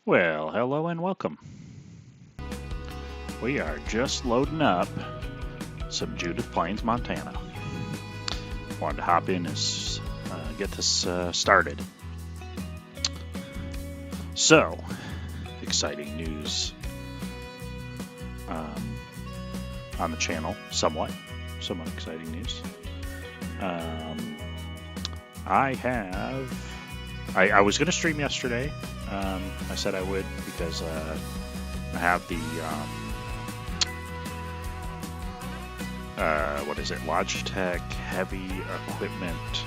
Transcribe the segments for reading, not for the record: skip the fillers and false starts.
Well, hello and welcome. We are just loading up some Judith Plains, Montana. Wanted to hop in and get this started. So, exciting news on the channel, somewhat exciting news. I was going to stream yesterday. I said I would because I have the Logitech Heavy Equipment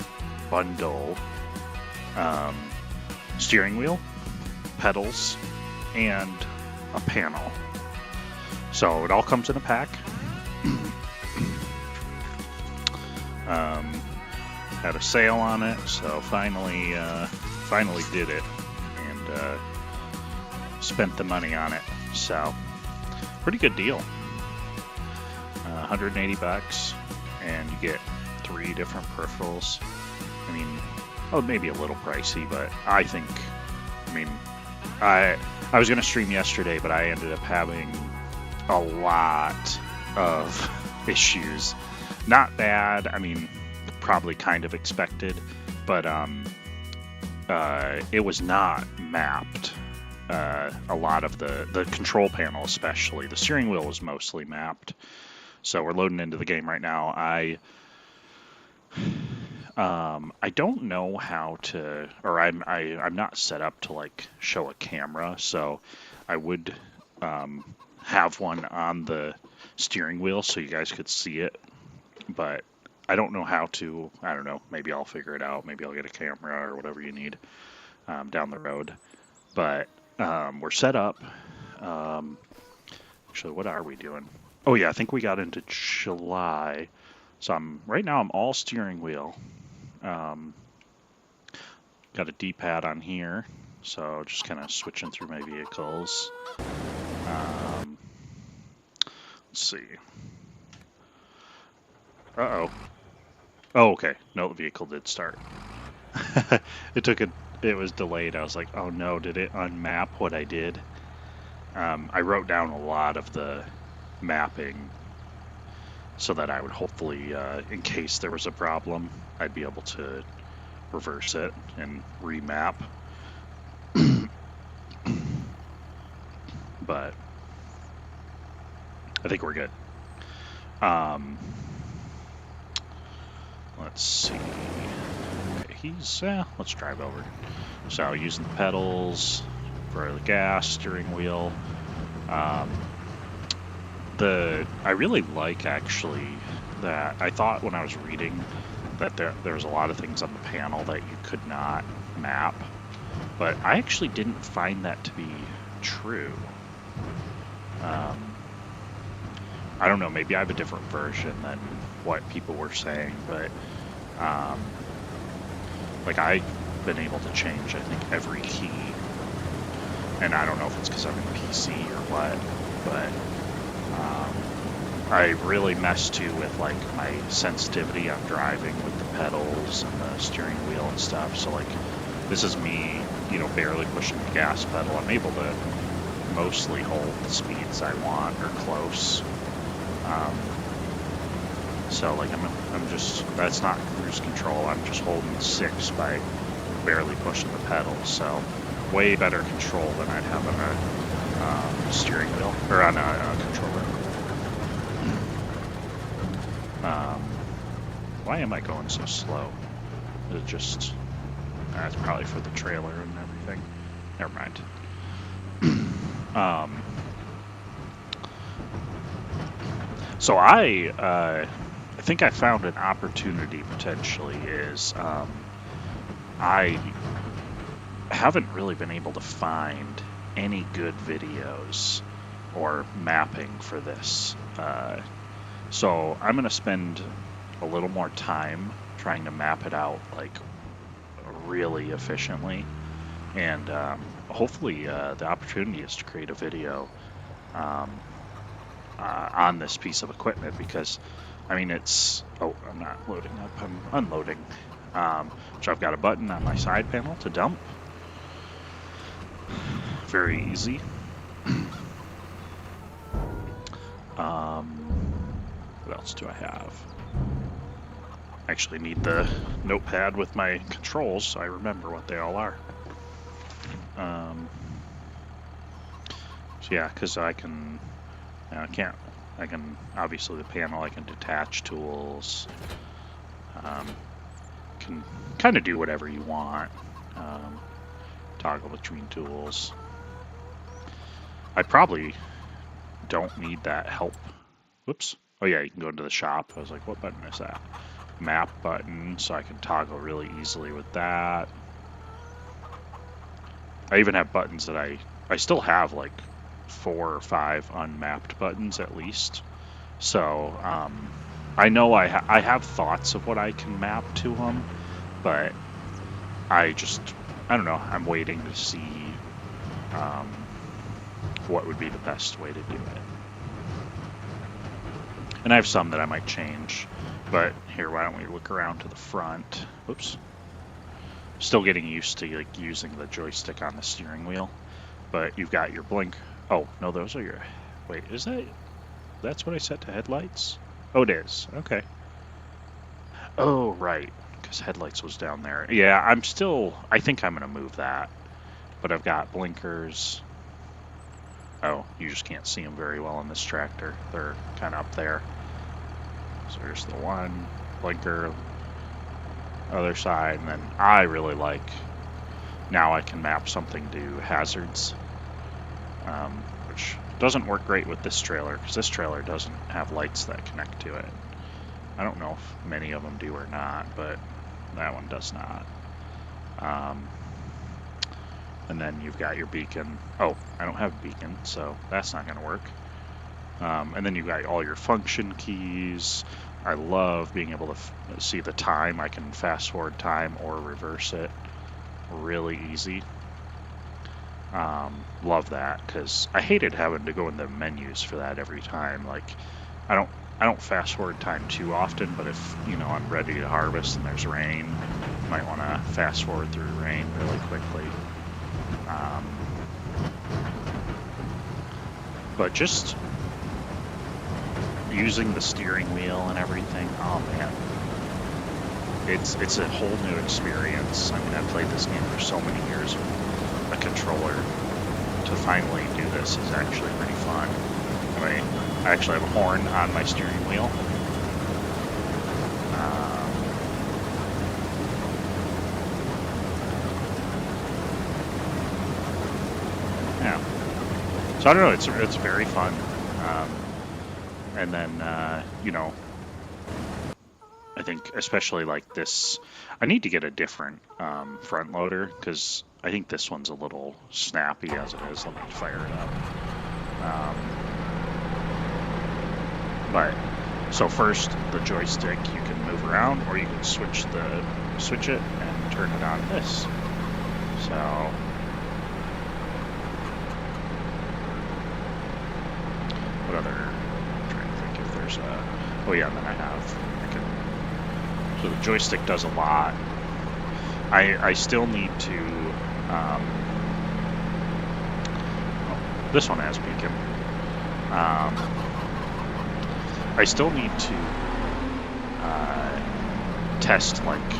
Bundle steering wheel, pedals, and a panel. So it all comes in a pack. Had a sale on it, so finally did it and spent the money on it. So pretty good deal. 180 bucks, and you get 3 different peripherals. I mean, maybe a little pricey, but I was going to stream yesterday, but I ended up having a lot of issues. Not bad. I mean, probably kind of expected, but it was not mapped. A lot of the control panel, especially the steering wheel, was mostly mapped. So we're loading into the game right now. I don't know how to, or I'm not set up to like show a camera, so I would have one on the steering wheel so you guys could see it, but I don't know how to. I don't know. Maybe I'll figure it out. Maybe I'll get a camera or whatever you need down the road. But we're set up. Actually, what are we doing? Oh yeah, I think we got into July. So right now I'm all steering wheel. Got a D-pad on here, so just kind of switching through my vehicles. Let's see. Uh-oh. Oh, okay. No, the vehicle did start. It was delayed. I was like, oh no, did it unmap what I did? I wrote down a lot of the mapping so that I would hopefully, in case there was a problem, I'd be able to reverse it and remap. But I think we're good. Let's see. Okay, let's drive over. So using the pedals for the gas, steering wheel. I really like actually that I thought when I was reading that there was a lot of things on the panel that you could not map, but I actually didn't find that to be true. I don't know, maybe I have a different version than what people were saying, but like I've been able to change, I think, every key, and I don't know if it's because I'm in PC or what, but I really messed too with like my sensitivity on driving with the pedals and the steering wheel and stuff. So like this is me, barely pushing the gas pedal. I'm able to mostly hold the speeds I want or close. So like that's not cruise control. I'm just holding 6 by barely pushing the pedals. So way better control than I'd have on a steering wheel or on a controller. Why am I going so slow? Is it just it's probably for the trailer and everything. Never mind. So I think I found an opportunity potentially is I haven't really been able to find any good videos or mapping for this. So I'm going to spend a little more time trying to map it out like really efficiently, and hopefully the opportunity is to create a video on this piece of equipment, because I mean I'm not loading up, I'm unloading. So I've got a button on my side panel to dump, very easy. What else do I have? I actually need the notepad with my controls so I remember what they all are. So yeah, because I can, I can, obviously the panel, I can detach tools, can kind of do whatever you want, toggle between tools. I probably don't need that help. Whoops. Oh yeah, you can go into the shop. I was like, what button is that? Map button, so I can toggle really easily with that. I even have buttons that I still have like 4 or 5 unmapped buttons at least. So I know I have thoughts of what I can map to them, but I don't know. I'm waiting to see what would be the best way to do it. And I have some that I might change, but here, why don't we look around to the front? Oops. Still getting used to like using the joystick on the steering wheel, but you've got your blink. Oh, no, those are your, wait, is that's what I set to headlights? Oh, it is. Okay. Oh, right, because headlights was down there. Yeah, I think I'm going to move that, but I've got blinkers. Oh, you just can't see them very well in this tractor. They're kind of up there. So here's the one blinker, other side, and then I really like, now I can map something to hazards, which doesn't work great with this trailer, because this trailer doesn't have lights that connect to it. I don't know if many of them do or not, but that one does not. And then you've got your beacon. Oh, I don't have a beacon, so that's not going to work. And then you've got all your function keys. I love being able to see the time. I can fast forward time or reverse it really easy. Love that, because I hated having to go in the menus for that every time. Like, I don't fast forward time too often, but if, I'm ready to harvest and there's rain, you might want to fast forward through rain really quickly. But just using the steering wheel and everything, oh man, it's a whole new experience. I mean, I've played this game for so many years with a controller. To finally do this is actually pretty fun. I actually have a horn on my steering wheel. Yeah. So I don't know. It's very fun. And then I think especially like this, I need to get a different front loader, because I think this one's a little snappy as it is. Let me fire it up. But so first, the joystick, you can move around, or you can switch it and turn it on this. So what other? I'm trying to think if there's a. Oh yeah, and then I can. So the joystick does a lot. I still need to. This one has beacon. I still need to test like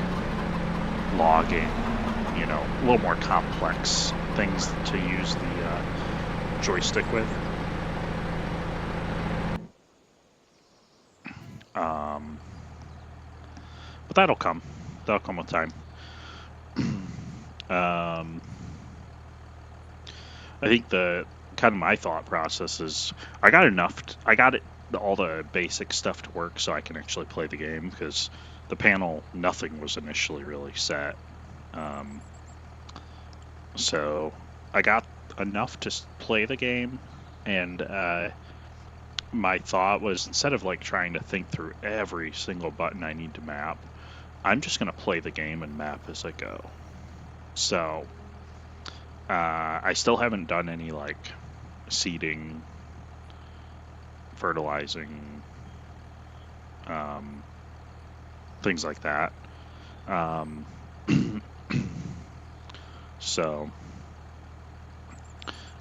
logging, a little more complex things to use the joystick with. But that'll come. That'll come with time. I think the kind of my thought process is I got all the basic stuff to work so I can actually play the game, because the panel, nothing was initially really set. So I got enough to play the game, and my thought was, instead of like trying to think through every single button I need to map, I'm just going to play the game and map as I go. So I still haven't done any like seeding, fertilizing, things like that. So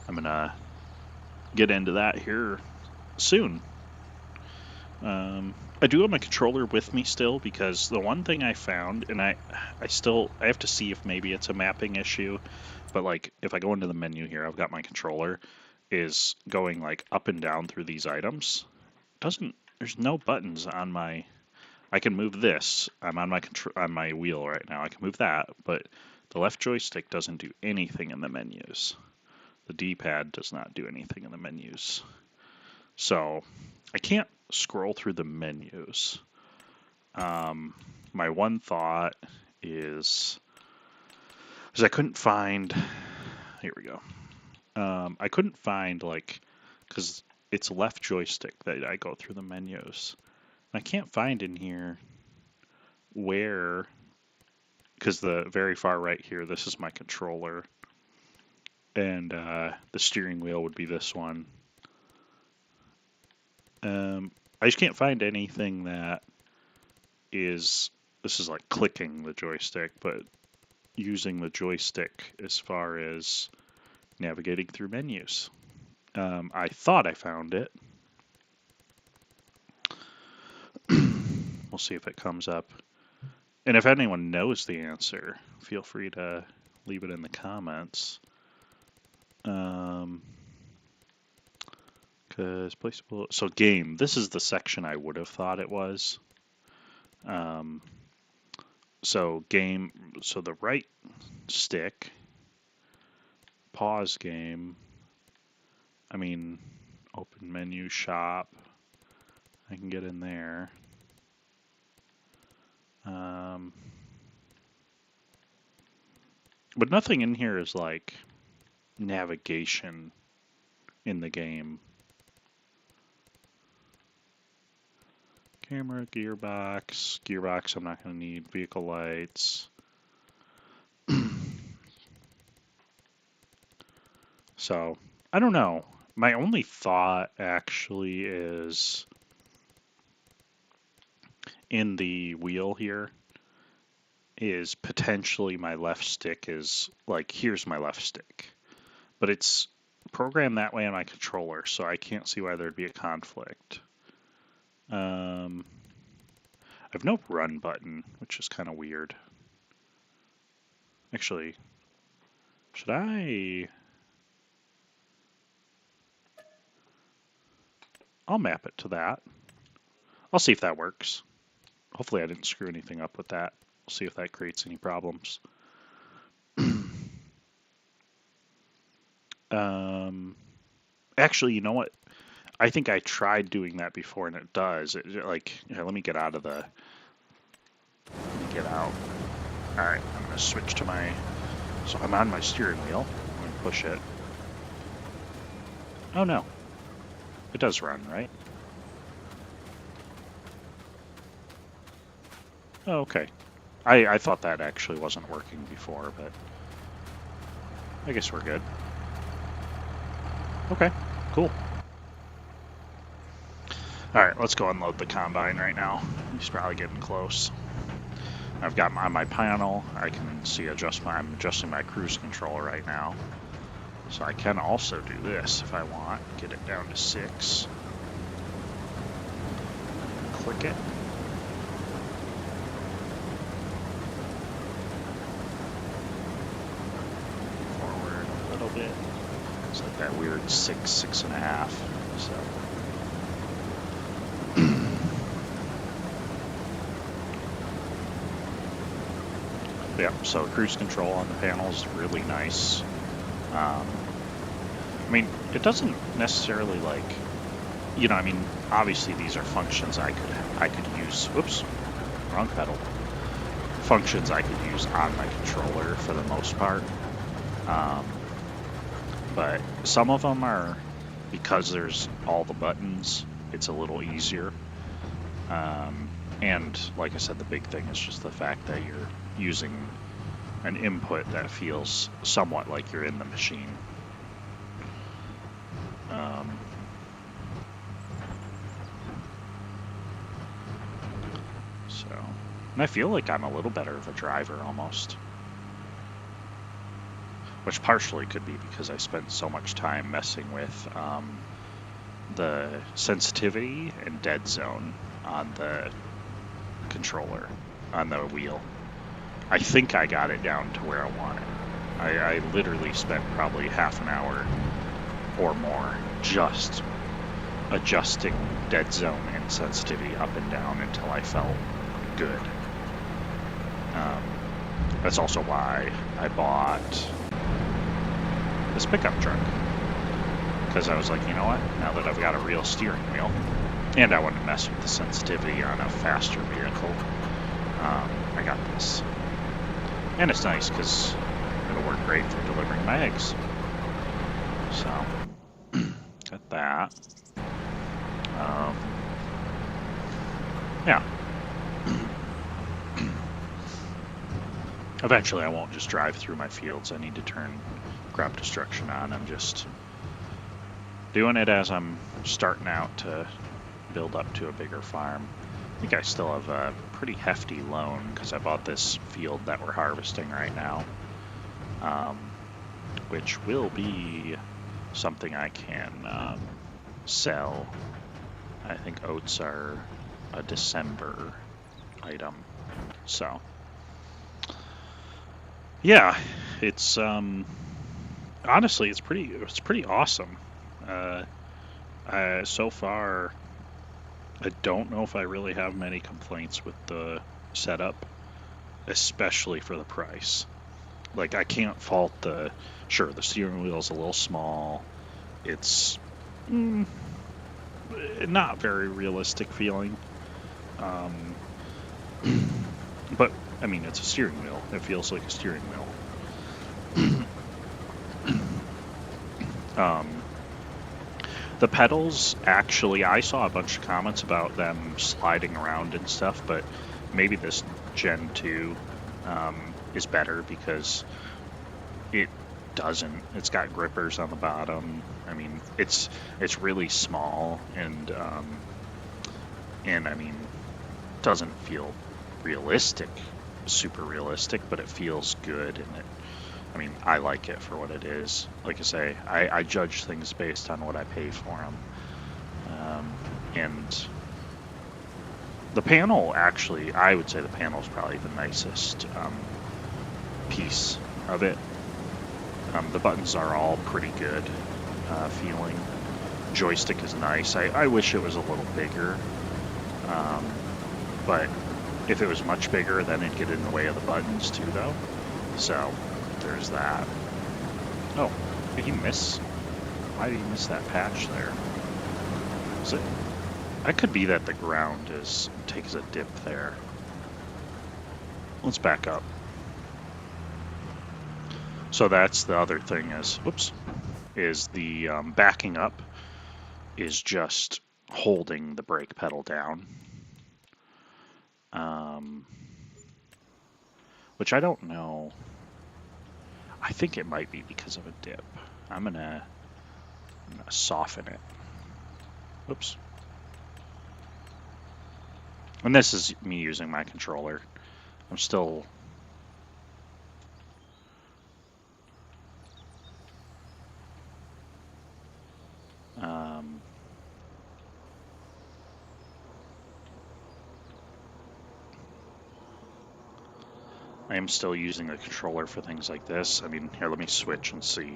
I'm gonna get into that here soon. I do have my controller with me still, because the one thing I found, and I have to see if maybe it's a mapping issue, but like if I go into the menu here, I've got my controller is going like up and down through these items. There's no buttons on my, I can move this. I'm on my wheel right now. I can move that, but the left joystick doesn't do anything in the menus. The D-pad does not do anything in the menus. So I can't scroll through the menus. My one thought is I couldn't find, here we go. I couldn't find, like, because it's left joystick that I go through the menus. I can't find in here where, because the very far right here, this is my controller, and the steering wheel would be this one. I just can't find anything that is, this is like clicking the joystick, but using the joystick as far as navigating through menus. I thought I found it. We'll see if it comes up. And if anyone knows the answer, feel free to leave it in the comments. Because placeable. So game. This is the section I would have thought it was. So game. So the right stick. Pause game. I mean, open menu, shop. I can get in there. But nothing in here is like navigation in the game. Camera, gearbox I'm not going to need, vehicle lights. So, I don't know. My only thought actually is in the wheel here is potentially my left stick is like, here's my left stick, but it's programmed that way on my controller, so I can't see why there'd be a conflict. I have no run button, which is kind of weird. Actually, should I? I'll map it to that. I'll see if that works. Hopefully I didn't screw anything up with that. We'll see if that creates any problems. Actually, you know what? I think I tried doing that before, and it does. Like, here, let me get out of the. Let me get out. All right, I'm gonna switch to my. So I'm on my steering wheel. I'm gonna push it. Oh no, it does run, right? Oh, okay. I thought that actually wasn't working before, but I guess we're good. Okay, cool. All right, let's go unload the combine right now. He's probably getting close. I've got on my panel. I can see I'm adjusting my cruise control right now. So I can also do this if I want. Get it down to 6. Click it. Forward a little bit. It's like that weird 6.5. So. Yeah, so cruise control on the panel is really nice. I mean, it doesn't necessarily like, I mean, obviously these are functions I could use. Whoops, wrong pedal. Functions I could use on my controller for the most part. But some of them are, because there's all the buttons, it's a little easier. And like I said, the big thing is just the fact that you're using an input that feels somewhat like you're in the machine. And I feel like I'm a little better of a driver almost. which partially could be because I spent so much time messing with the sensitivity and dead zone on the controller, on the wheel. I think I got it down to where I want it. I literally spent probably half an hour or more just adjusting dead zone and sensitivity up and down until I felt good. That's also why I bought this pickup truck, because I was like, you know what, now that I've got a real steering wheel, and I wanted to mess with the sensitivity on a faster vehicle, I got this. And it's nice because it'll work great for delivering my eggs. So, got that. Yeah. Eventually I won't just drive through my fields. I need to turn crop destruction on. I'm just doing it as I'm starting out to build up to a bigger farm. I think I still have a pretty hefty loan because I bought this field that we're harvesting right now, which will be something I can sell. I think oats are a December item. So, yeah, it's honestly it's pretty awesome. So far, I don't know if I really have many complaints with the setup, especially for the price. Like, I can't fault the steering wheel's a little small. It's not very realistic feeling. But, I mean, it's a steering wheel. It feels like a steering wheel. The pedals, actually, I saw a bunch of comments about them sliding around and stuff, but maybe this Gen 2 is better because it doesn't. It's got grippers on the bottom. I mean, it's really small, and I mean, doesn't feel realistic, super realistic, but it feels good, and I mean, I like it for what it is. Like I say, I judge things based on what I pay for them. And the panel, actually, I would say the panel is probably the nicest piece of it. The buttons are all pretty good feeling. Joystick is nice. I wish it was a little bigger. But if it was much bigger, then it'd get in the way of the buttons too, though. So there's that. Oh, did he miss? Why did he miss that patch there? Is it? It could be that the ground takes a dip there. Let's back up. So that's the other thing is the backing up is just holding the brake pedal down. Which I don't know. I think it might be because of a dip. I'm gonna soften it. Oops. And this is me using my controller. I'm still... I am still using the controller for things like this. I mean, here, let me switch and see.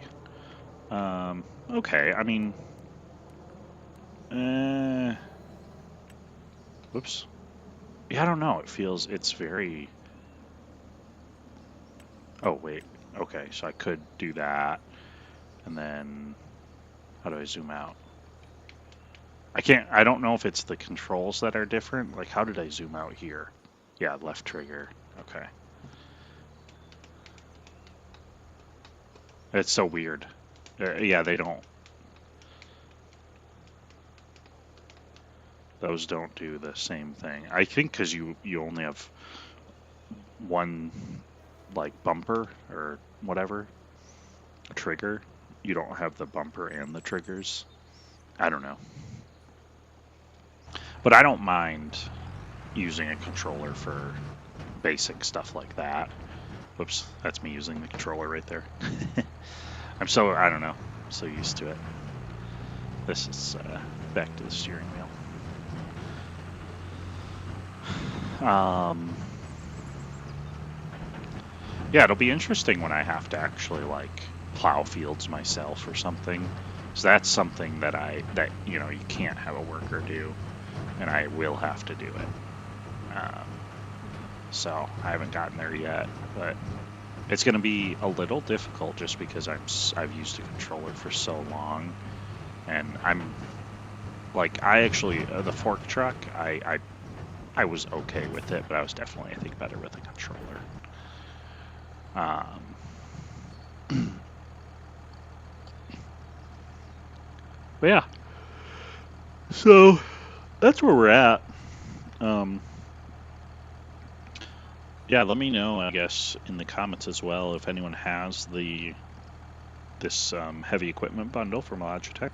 Okay, I mean... Whoops. Yeah, I don't know. It's very... Oh, wait. Okay, so I could do that. And then... How do I zoom out? I don't know if it's the controls that are different. Like, how did I zoom out here? Yeah, left trigger. Okay. It's so weird. Yeah, they don't... Those don't do the same thing. I think because you only have one, like, bumper or whatever, a trigger. You don't have the bumper and the triggers. I don't know. But I don't mind using a controller for basic stuff like that. Whoops, that's me using the controller right there. I don't know, I'm so used to it. This is back to the steering wheel. Yeah, it'll be interesting when I have to actually like plow fields myself or something. So that's something that you know, you can't have a worker do, and I will have to do it. So I haven't gotten there yet, but it's going to be a little difficult just because I've used a controller for so long, and I'm like, I actually the fork truck I was okay with it, but I was definitely, I think, better with a controller. But yeah, so that's where we're at. Yeah, let me know, I guess, in the comments as well if anyone has this heavy equipment bundle from Logitech,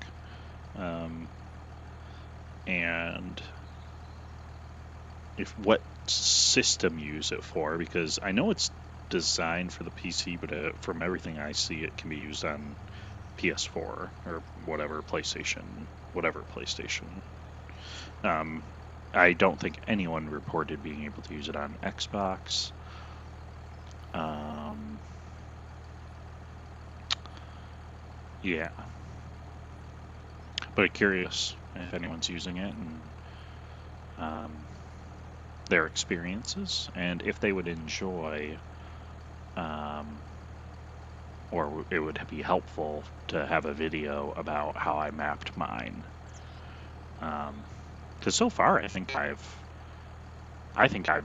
and what system you use it for, because I know it's designed for the PC, but from everything I see, it can be used on PS4 or whatever PlayStation. I don't think anyone reported being able to use it on Xbox. Yeah. But I'm curious if anyone's using it and their experiences, and if they would enjoy, or it would be helpful to have a video about how I mapped mine. Because so far, I think I've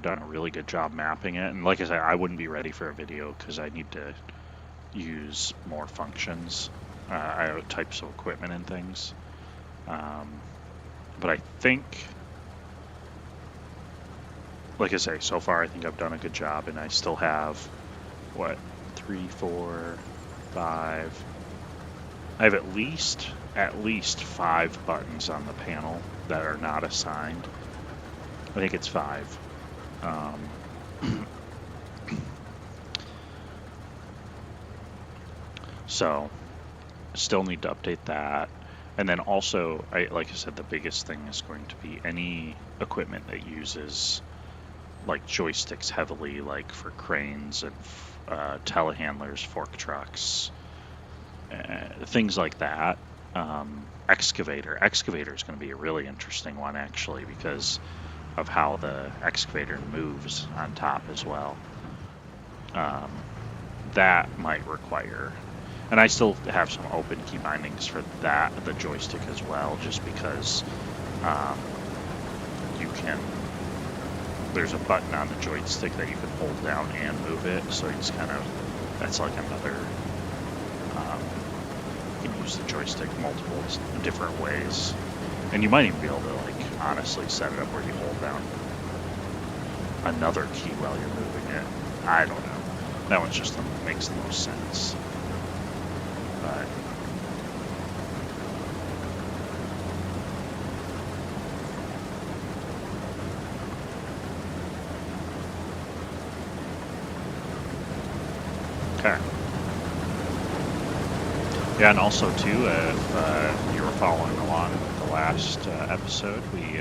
done a really good job mapping it, and like I said, I wouldn't be ready for a video because I need to use more functions, types of equipment and things. But I think, like I say, so far I think I've done a good job, and I still have, what, 3, 4, 5. I have at least 5 buttons on the panel that are not assigned. I think it's 5. So, still need to update that. And then also, like I said, the biggest thing is going to be any equipment that uses like joysticks heavily, like for cranes and telehandlers, fork trucks, things like that. Excavator is going to be a really interesting one, actually, because of how the excavator moves on top as well. That might require, and I still have some open key bindings for that, the joystick as well, just because there's a button on the joystick that you can hold down and move it, so it's that's like another, you can use the joystick multiple different ways, and you might even be able to like honestly set it up where you hold down another key while you're moving it. I don't know. That one just makes the most sense. But okay. Yeah, and also too, if you were following along with the last episode, we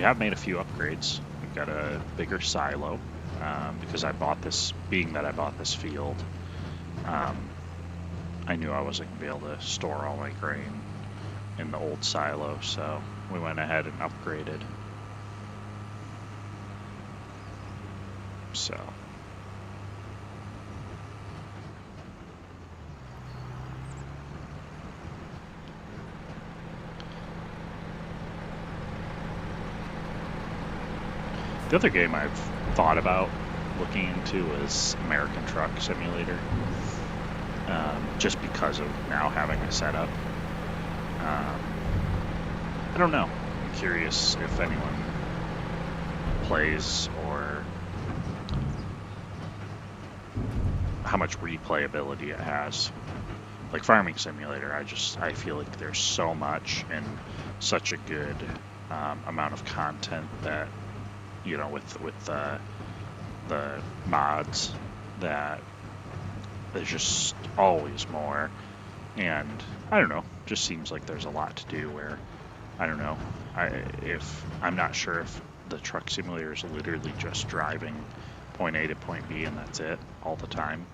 have made a few upgrades. We've got a bigger silo, because I bought this field. I knew I wasn't going to be able to store all my grain in the old silo, so we went ahead and upgraded. So the other game I've thought about looking into is American Truck Simulator, just because of now having a setup. I don't know. I'm curious if anyone plays or how much replayability it has. Like Farming Simulator, I feel like there's so much and such a good amount of content that, you know, with the mods that there's just always more. And I don't know, just seems like there's a lot to do where, I don't know, I'm not sure if the truck simulator is literally just driving point A to point B and that's it all the time.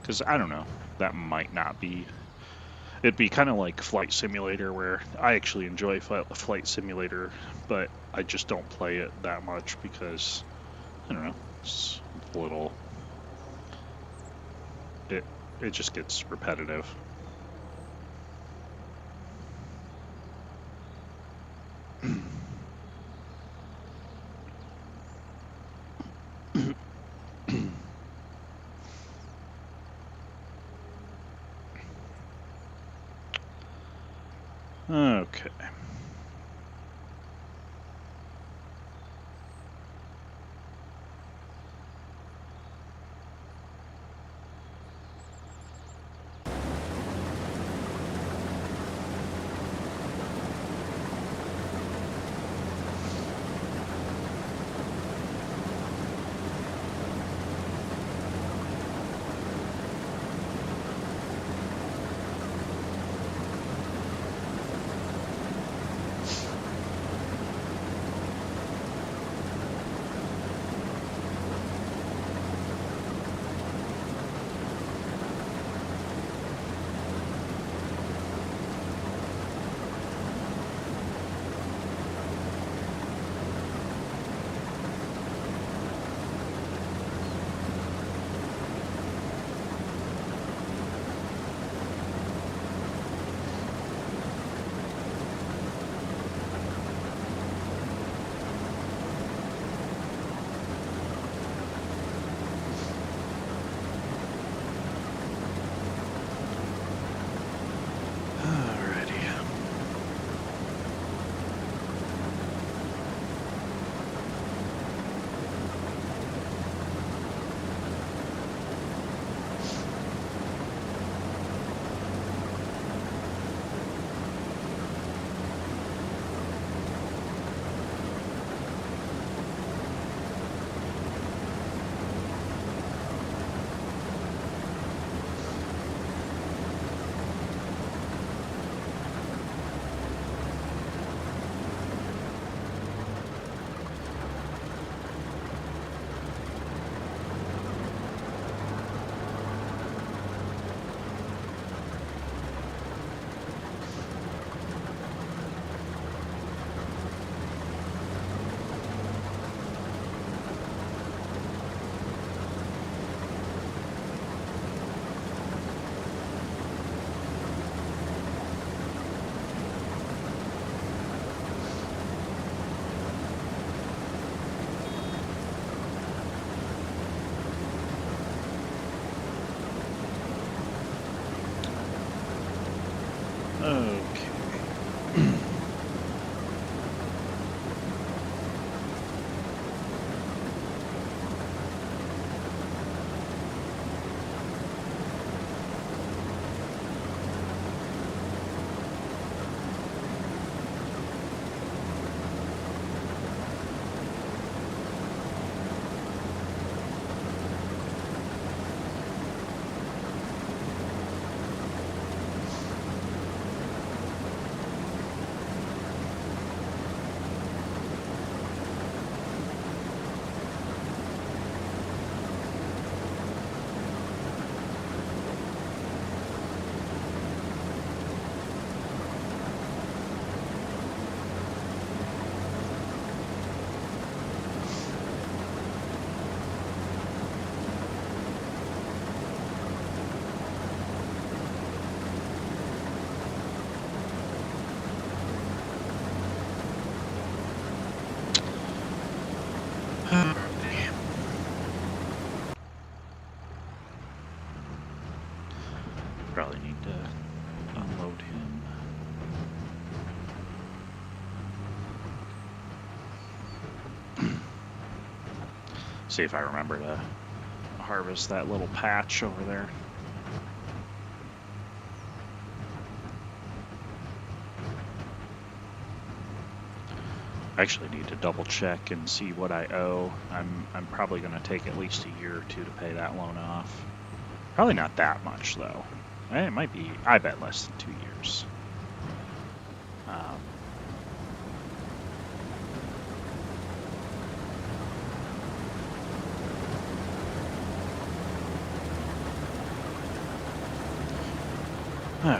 Because I don't know, that might not be. It'd be kind of like Flight Simulator, where I actually enjoy Flight Simulator, but I just don't play it that much because, I don't know, it's a little. It just gets repetitive. Okay. Probably need to unload him. See if I remember to harvest that little patch over there. I actually need to double check and see what I owe. I'm probably going to take at least a year or two to pay that loan off. Probably not that much though. It might be, I bet, less than 2 years. Okay.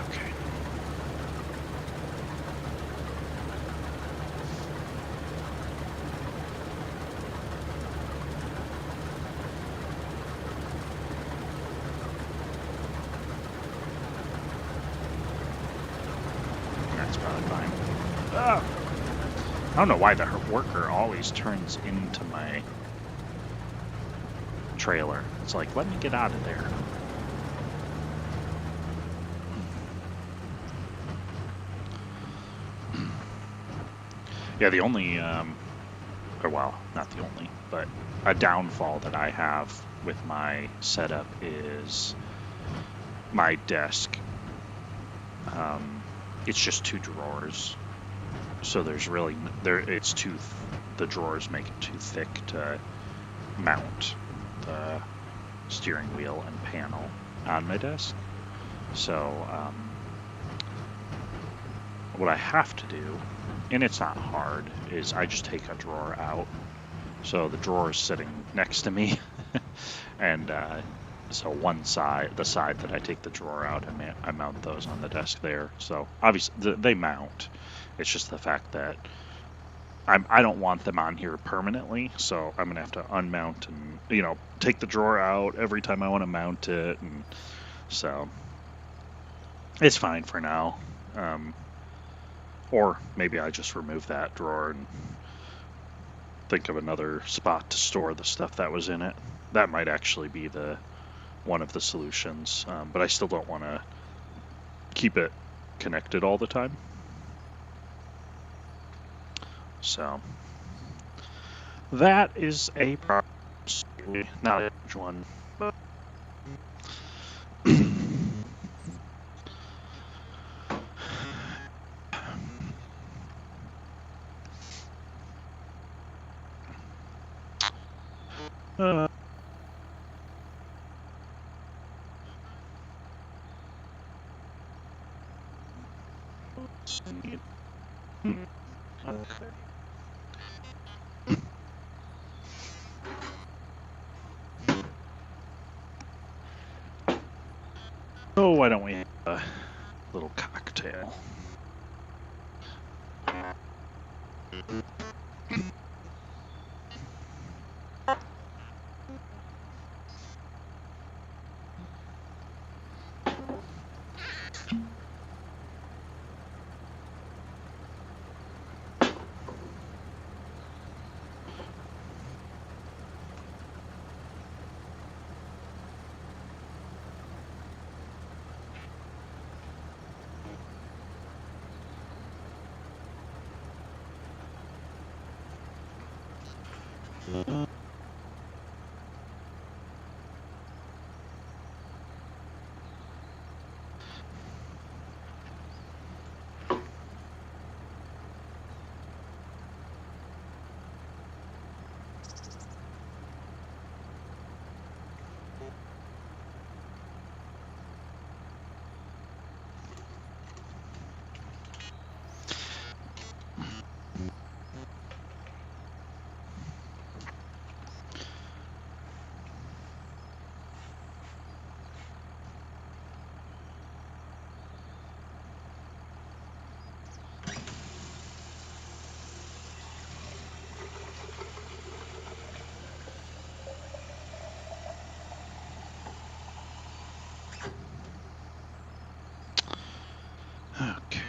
That's probably fine. I don't know why the worker always turns into my trailer. It's like, let me get out of there. Yeah, the only, or well, not the only, but a downfall that I have with my setup is my desk. It's just 2 drawers, so there's really it's the drawers make it too thick to mount the steering wheel and panel on my desk. So what I have to do, and it's not hard, is I just take a drawer out. So the drawer is sitting next to me, and so one side, the side that I take the drawer out, I mount those on the desk there. So obviously they mount. It's just the fact that I don't want them on here permanently, so I'm gonna have to unmount and take the drawer out every time I want to mount it, and so it's fine for now. Or maybe I just remove that drawer and think of another spot to store the stuff that was in it. That might actually be one of the solutions, but I still don't want to keep it connected all the time. So that is a problem. Not a huge one, but oh, why don't we have a little cocktail? Okay.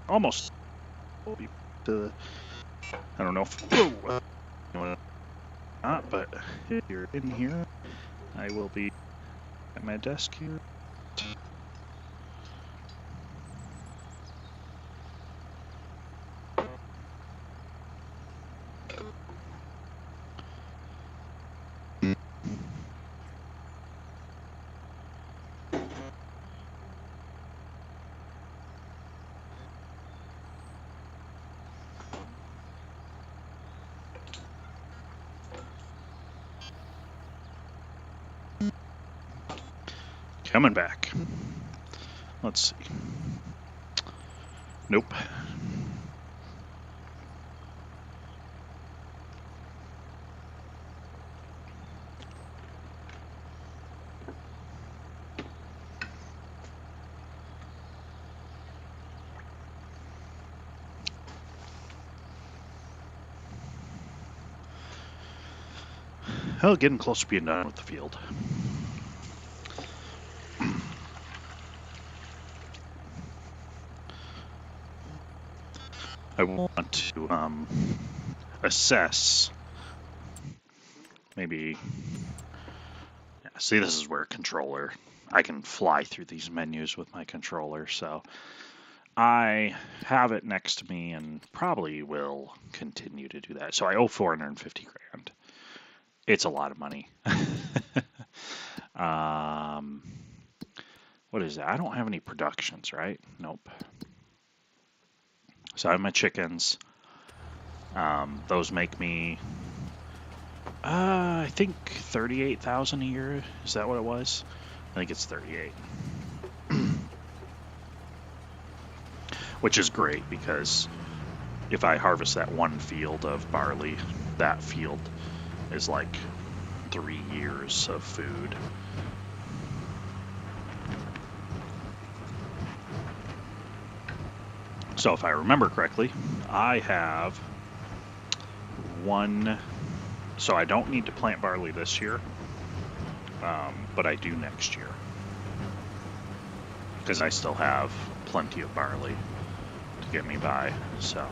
Almost. I don't know if not, but if you're in here, I will be at my desk here. Coming back. Let's see. Nope. Oh, getting close to being done with the field. I want to assess maybe. Yeah, see, this is where controller. I can fly through these menus with my controller, so I have it next to me and probably will continue to do that. So I owe 450 grand. It's a lot of money. What is that? I don't have any productions, right? Nope. So I have my chickens. Those make me, I think 38,000 a year. Is that what it was? I think it's 38. Which is great because if I harvest that one field of barley, that field is like 3 years of food. So if I remember correctly, I have one. So I don't need to plant barley this year, but I do next year because I still have plenty of barley to get me by. So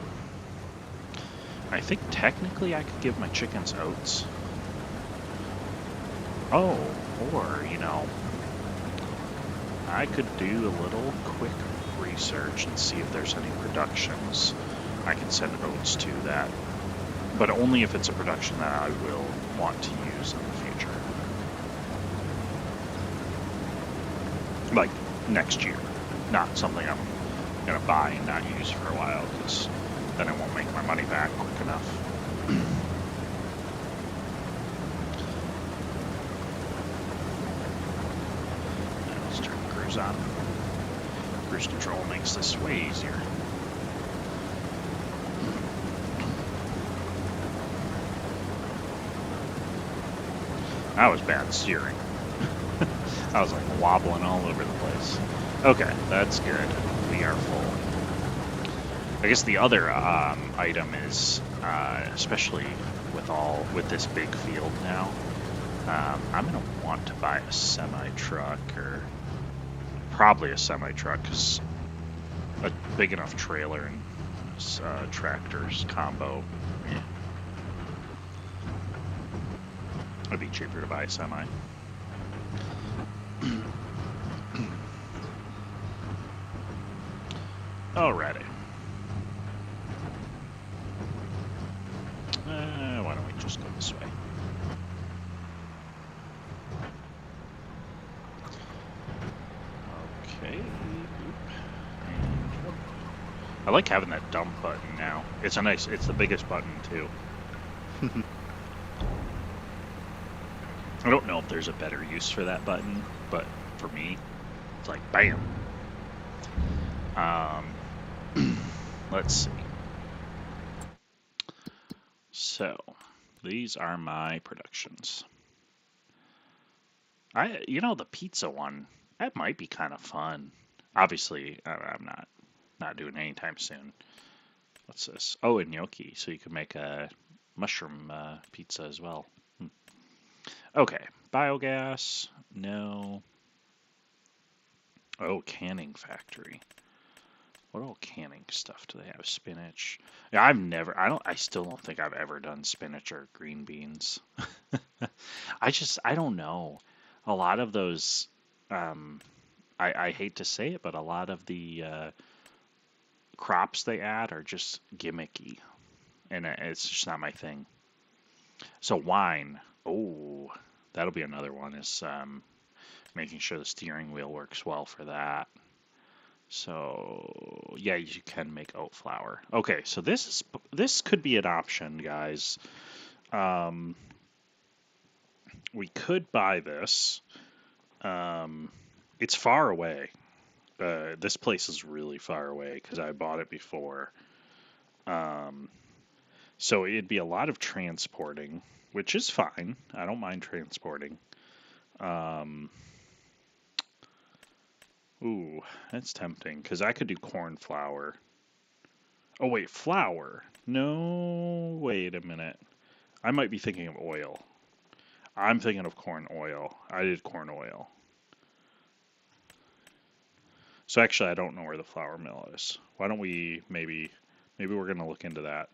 I think technically I could give my chickens oats. Oh, or, I could do a little quick research and see if there's any productions I can send oats to that, but only if it's a production that I will want to use in the future. Like next year, not something I'm going to buy and not use for a while, because then I won't make my money back quick enough. Let's turn the cruise on. Cruise control makes this way easier. That was bad steering. I was like wobbling all over the place. Okay, that's good. We are full. I guess the other item is, especially with this big field now, I'm gonna want to buy a semi-truck, or probably a semi-truck, because a big enough trailer and tractors combo. Yeah. It'd be cheaper to buy a semi. Alrighty. Why don't we just go this way? Okay. I like having that dump button now. It's the biggest button too. I don't know if there's a better use for that button, but for me, it's like bam. Let's see. So, these are my productions. The pizza one, that might be kind of fun. Obviously, I'm not doing it anytime soon. What's this? Oh, a gnocchi, so you can make a mushroom pizza as well. Okay, biogas, no. Oh, canning factory. What all canning stuff do they have? Spinach. Yeah, I still don't think I've ever done spinach or green beans. I don't know. A lot of those, I hate to say it, but a lot of the crops they add are just gimmicky, and it's just not my thing. So wine, oh, that'll be another one. Is making sure the steering wheel works well for that. So yeah, you can make oat flour. Okay, so this could be an option, guys. Um, we could buy this. Um, it's far away. This place is really far away because I bought it before. Um, so it'd be a lot of transporting, which is fine. I don't mind transporting. Um, ooh, that's tempting because I could do corn flour. Oh wait, flour. No, wait a minute. I might be thinking of oil. I'm thinking of corn oil. I did corn oil. So actually, I don't know where the flour mill is. Why don't we maybe we're gonna look into that.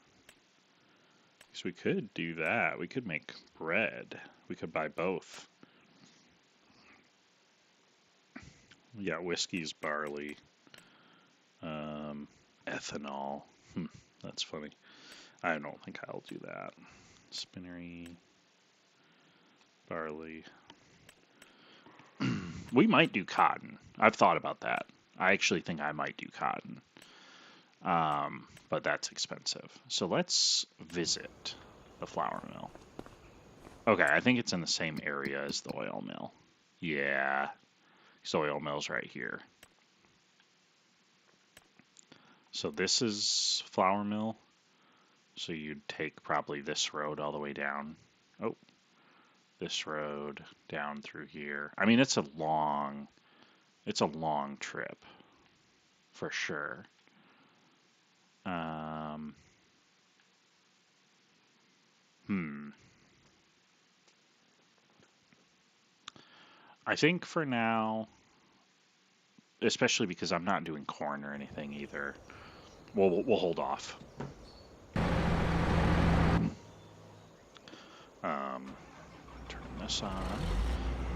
Because we could do that. We could make bread. We could buy both. We got whiskey's barley, ethanol. That's funny. I don't think I'll do that. Spinnery, barley. We might do cotton. I've thought about that. I actually think I might do cotton. But that's expensive. So let's visit the flour mill. Okay, I think it's in the same area as the oil mill. Yeah, this oil mill's right here. So this is flour mill. So you'd take probably this road all the way down. Oh, this road down through here. I mean, it's a long trip for sure. I think for now, especially because I'm not doing corn or anything either, we'll hold off. Turn this on.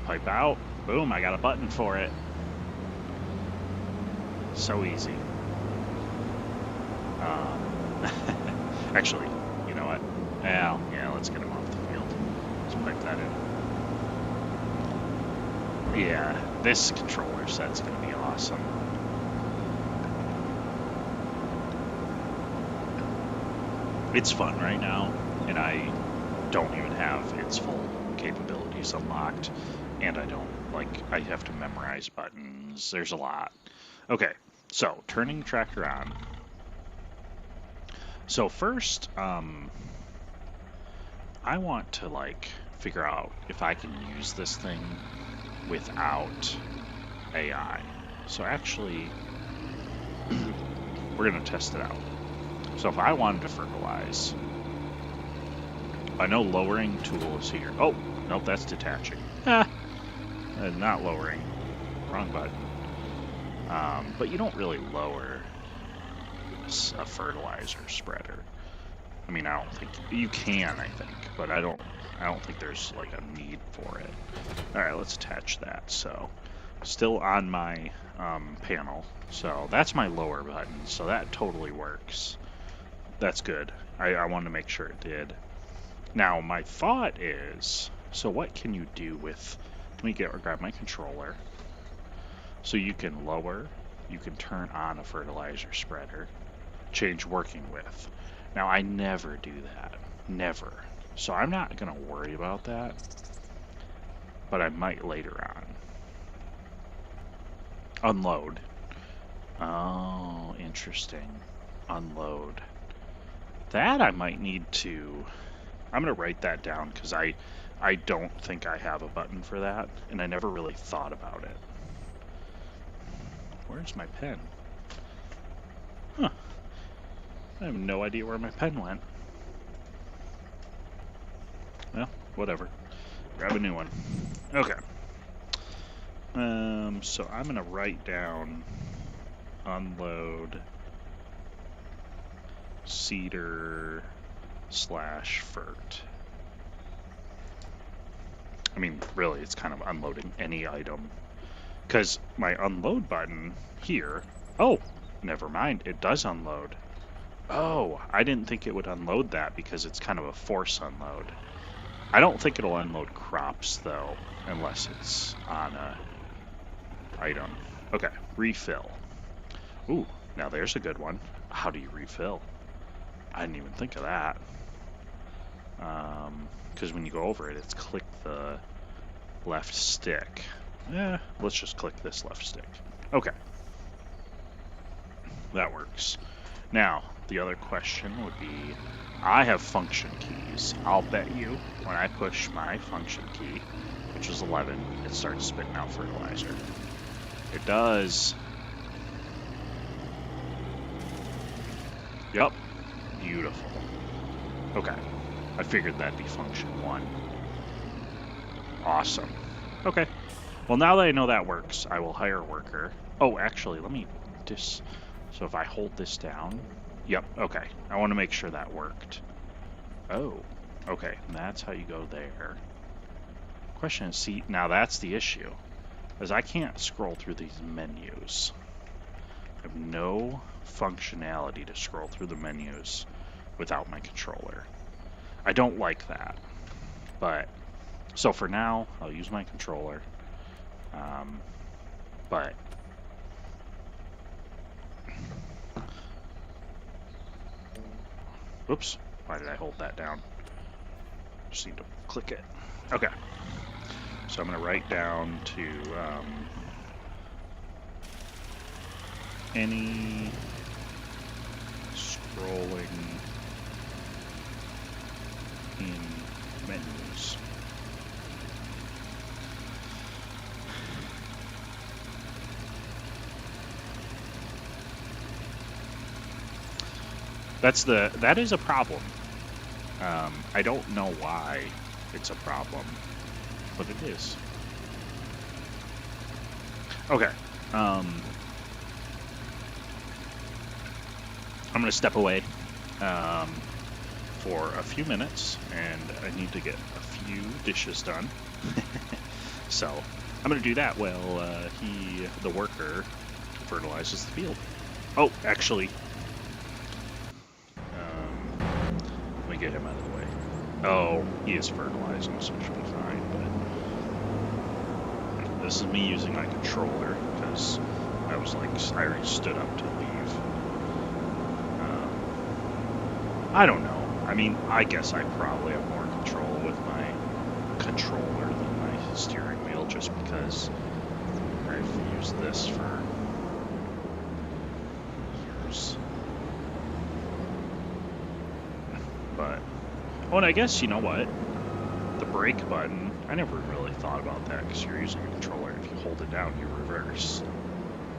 Pipe out. Boom, I got a button for it. So easy. Actually, you know what? Well, yeah, let's get him off the field. Let's pipe that in. Yeah, this controller set's going to be awesome. It's fun right now, and I don't even have its full capabilities unlocked, and I have to memorize buttons. There's a lot. Okay, so turning tractor on. So first, I want to figure out if I can use this thing without AI. So actually, we're gonna test it out. So if I wanted to fertilize, I know lowering tool is here. Oh, nope, that's detaching. Not lowering. Wrong button. But you don't really lower a fertilizer spreader. I mean, I don't think you can. I think, but I don't think there's a need for it. All right, let's attach that. So, still on my panel. So that's my lower button. So that totally works. That's good. I wanted to make sure it did. Now my thought is, so what can you do with? Let me grab my controller. So you can lower, you can turn on a fertilizer spreader, change working with. Now I never do that, never. So I'm not gonna worry about that, but I might later on. Unload. Oh, interesting. Unload. That I might need to. I'm gonna write that down because I don't think I have a button for that, and I never really thought about it. Where's my pen? Huh. I have no idea where my pen went. Well, whatever. Grab a new one. Okay. So I'm gonna write down unload seeder /fert. I mean, really, it's kind of unloading any item. Because my unload button here... Oh, never mind. It does unload. Oh, I didn't think it would unload that because it's kind of a force unload. I don't think it'll unload crops, though, unless it's on a item. Okay, refill. Ooh, now there's a good one. How do you refill? I didn't even think of that. Because when you go over it, it's click the left stick. Let's just click this left stick. Okay. That works. Now, the other question would be, I have function keys. I'll bet you when I push my function key, which is 11, it starts spitting out fertilizer. It does. Yep. Beautiful. Okay. I figured that'd be function 1. Awesome. Okay. Well, now that I know that works, I will hire a worker. Oh, actually, let me just... So if I hold this down... Yep, okay. I want to make sure that worked. Oh, okay. And that's how you go there. Question is, see, now that's the issue. Is I can't scroll through these menus. I have no functionality to scroll through the menus without my controller. I don't like that. But, so for now, I'll use my controller. But... Oops, why did I hold that down? Just need to click it. Okay. So I'm going to write down to any scrolling in menus. That is a problem. I don't know why it's a problem, but it is. Okay. I'm going to step away for a few minutes, and I need to get a few dishes done. So I'm going to do that while the worker, fertilizes the field. Oh, actually, let me get him out of the way. Oh, he is fertilizing, so it should be fine. But this is me using my controller because I already stood up to leave. I don't know. I mean, I guess I probably have more control with my controller than my steering wheel, just because I've used this for years. But, oh, and I guess, you know what? The brake button, I never really thought about that, because you're using a controller. If you hold it down, you reverse.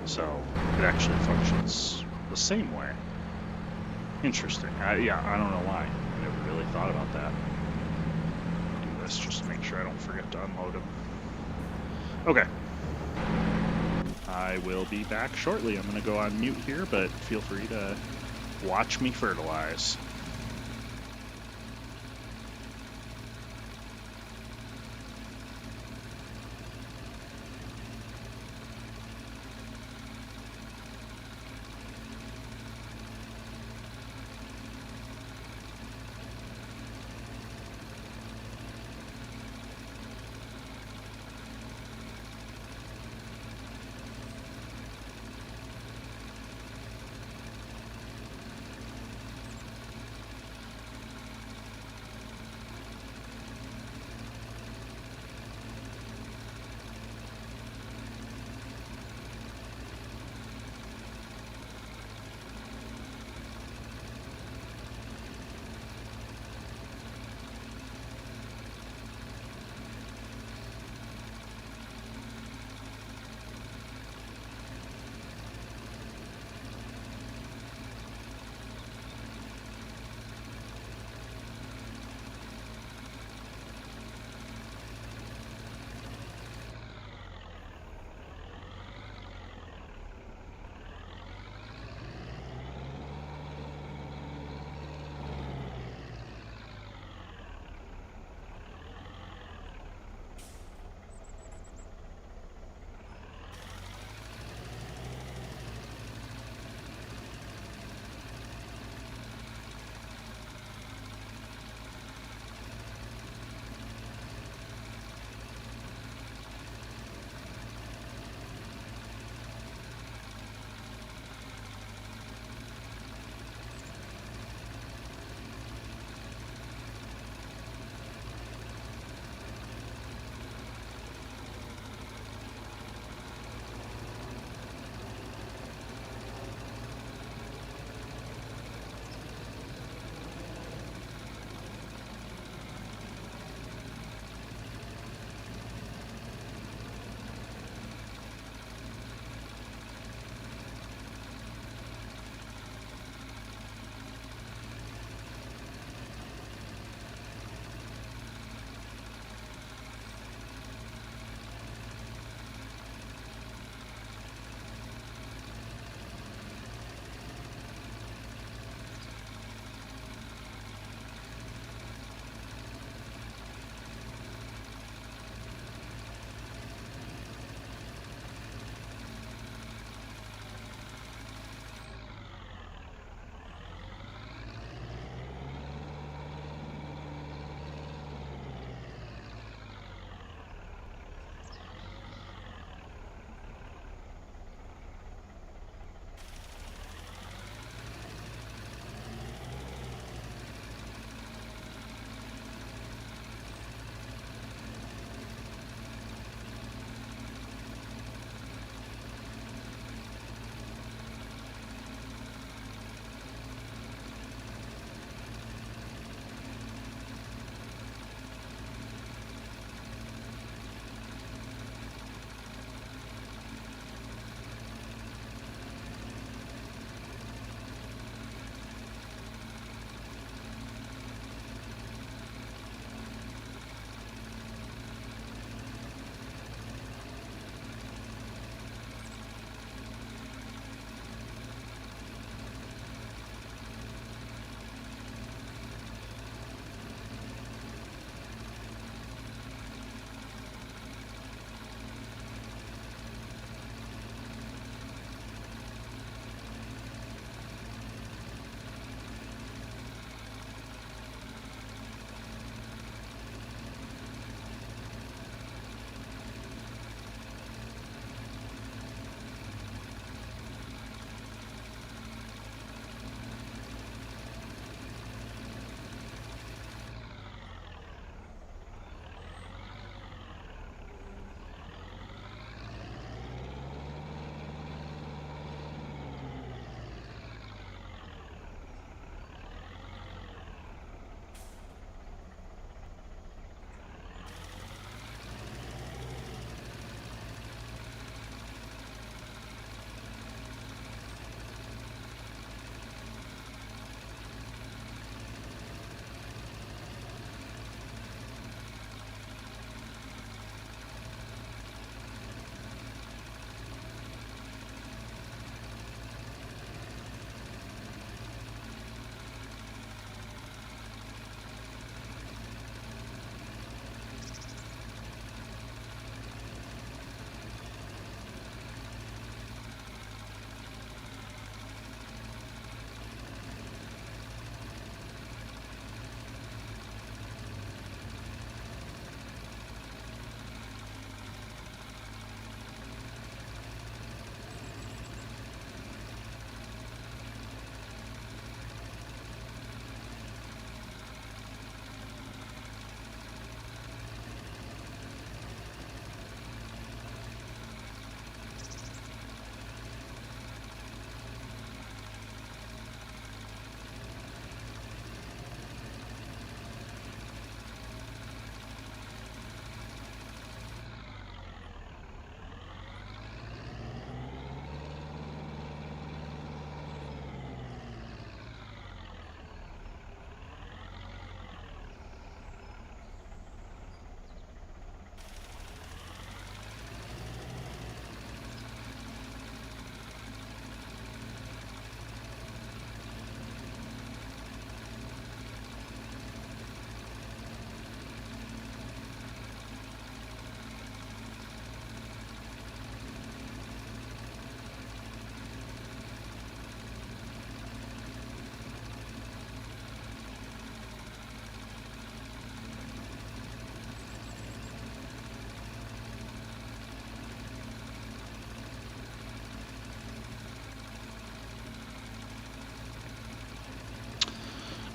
So, it actually functions the same way. Interesting. Yeah, I don't know why. I never really thought about that. Do this just to make sure I don't forget to unload them. Okay. I will be back shortly. I'm going to go on mute here, but feel free to watch me fertilize.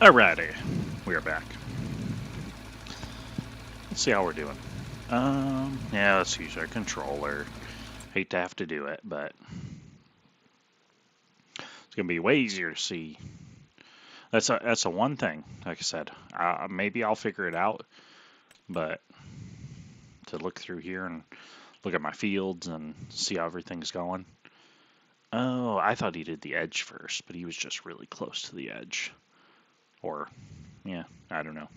Alrighty, we are back. Let's see how we're doing. Yeah, let's use our controller. Hate to have to do it, but it's gonna be way easier to see. That's a one thing. Like I said, maybe I'll figure it out, but to look through here and look at my fields and see how everything's going. Oh, I thought he did the edge first, but he was just really close to the edge. Or, yeah, I don't know.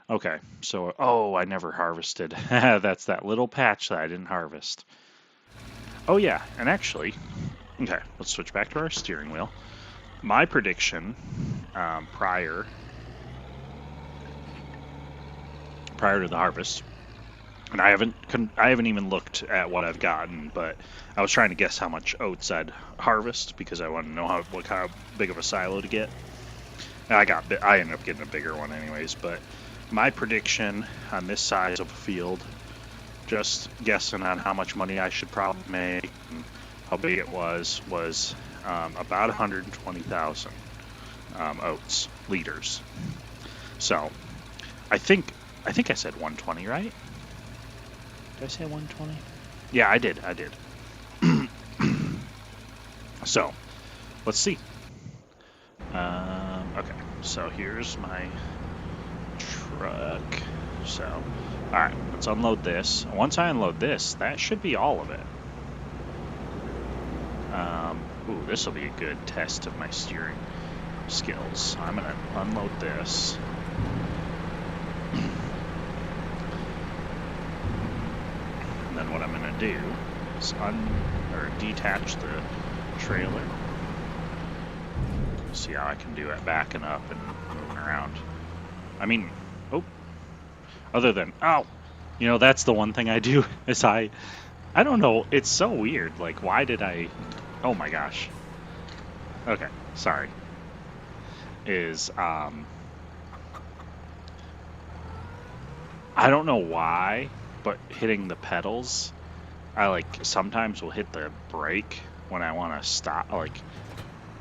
Okay, so, oh, I never harvested. That's that little patch that I didn't harvest. Oh, yeah, and actually, okay, let's switch back to our steering wheel. My prediction prior to the harvest, and I haven't even looked at what I've gotten, but I was trying to guess how much oats I'd harvest because I want to know how big of a silo to get. And I ended up getting a bigger one anyways, but my prediction on this size of a field, just guessing on how much money I should probably make and how big it was about 120,000 oats liters. So I think I said 120, right? Did I say 120? Yeah, I did. So let's see. Okay, so here's my truck. So, alright, let's unload this. Once I unload this, that should be all of it. Ooh, this will be a good test of my steering skills. I'm going to unload this. And then what I'm going to do is detach the trailer. See how I can do it backing up and moving around. I mean, other than, that's the one thing I do is I don't know, it's so weird. Like, why did oh my gosh. Okay, sorry. I don't know why, but hitting the pedals, I sometimes will hit the brake when I want to stop,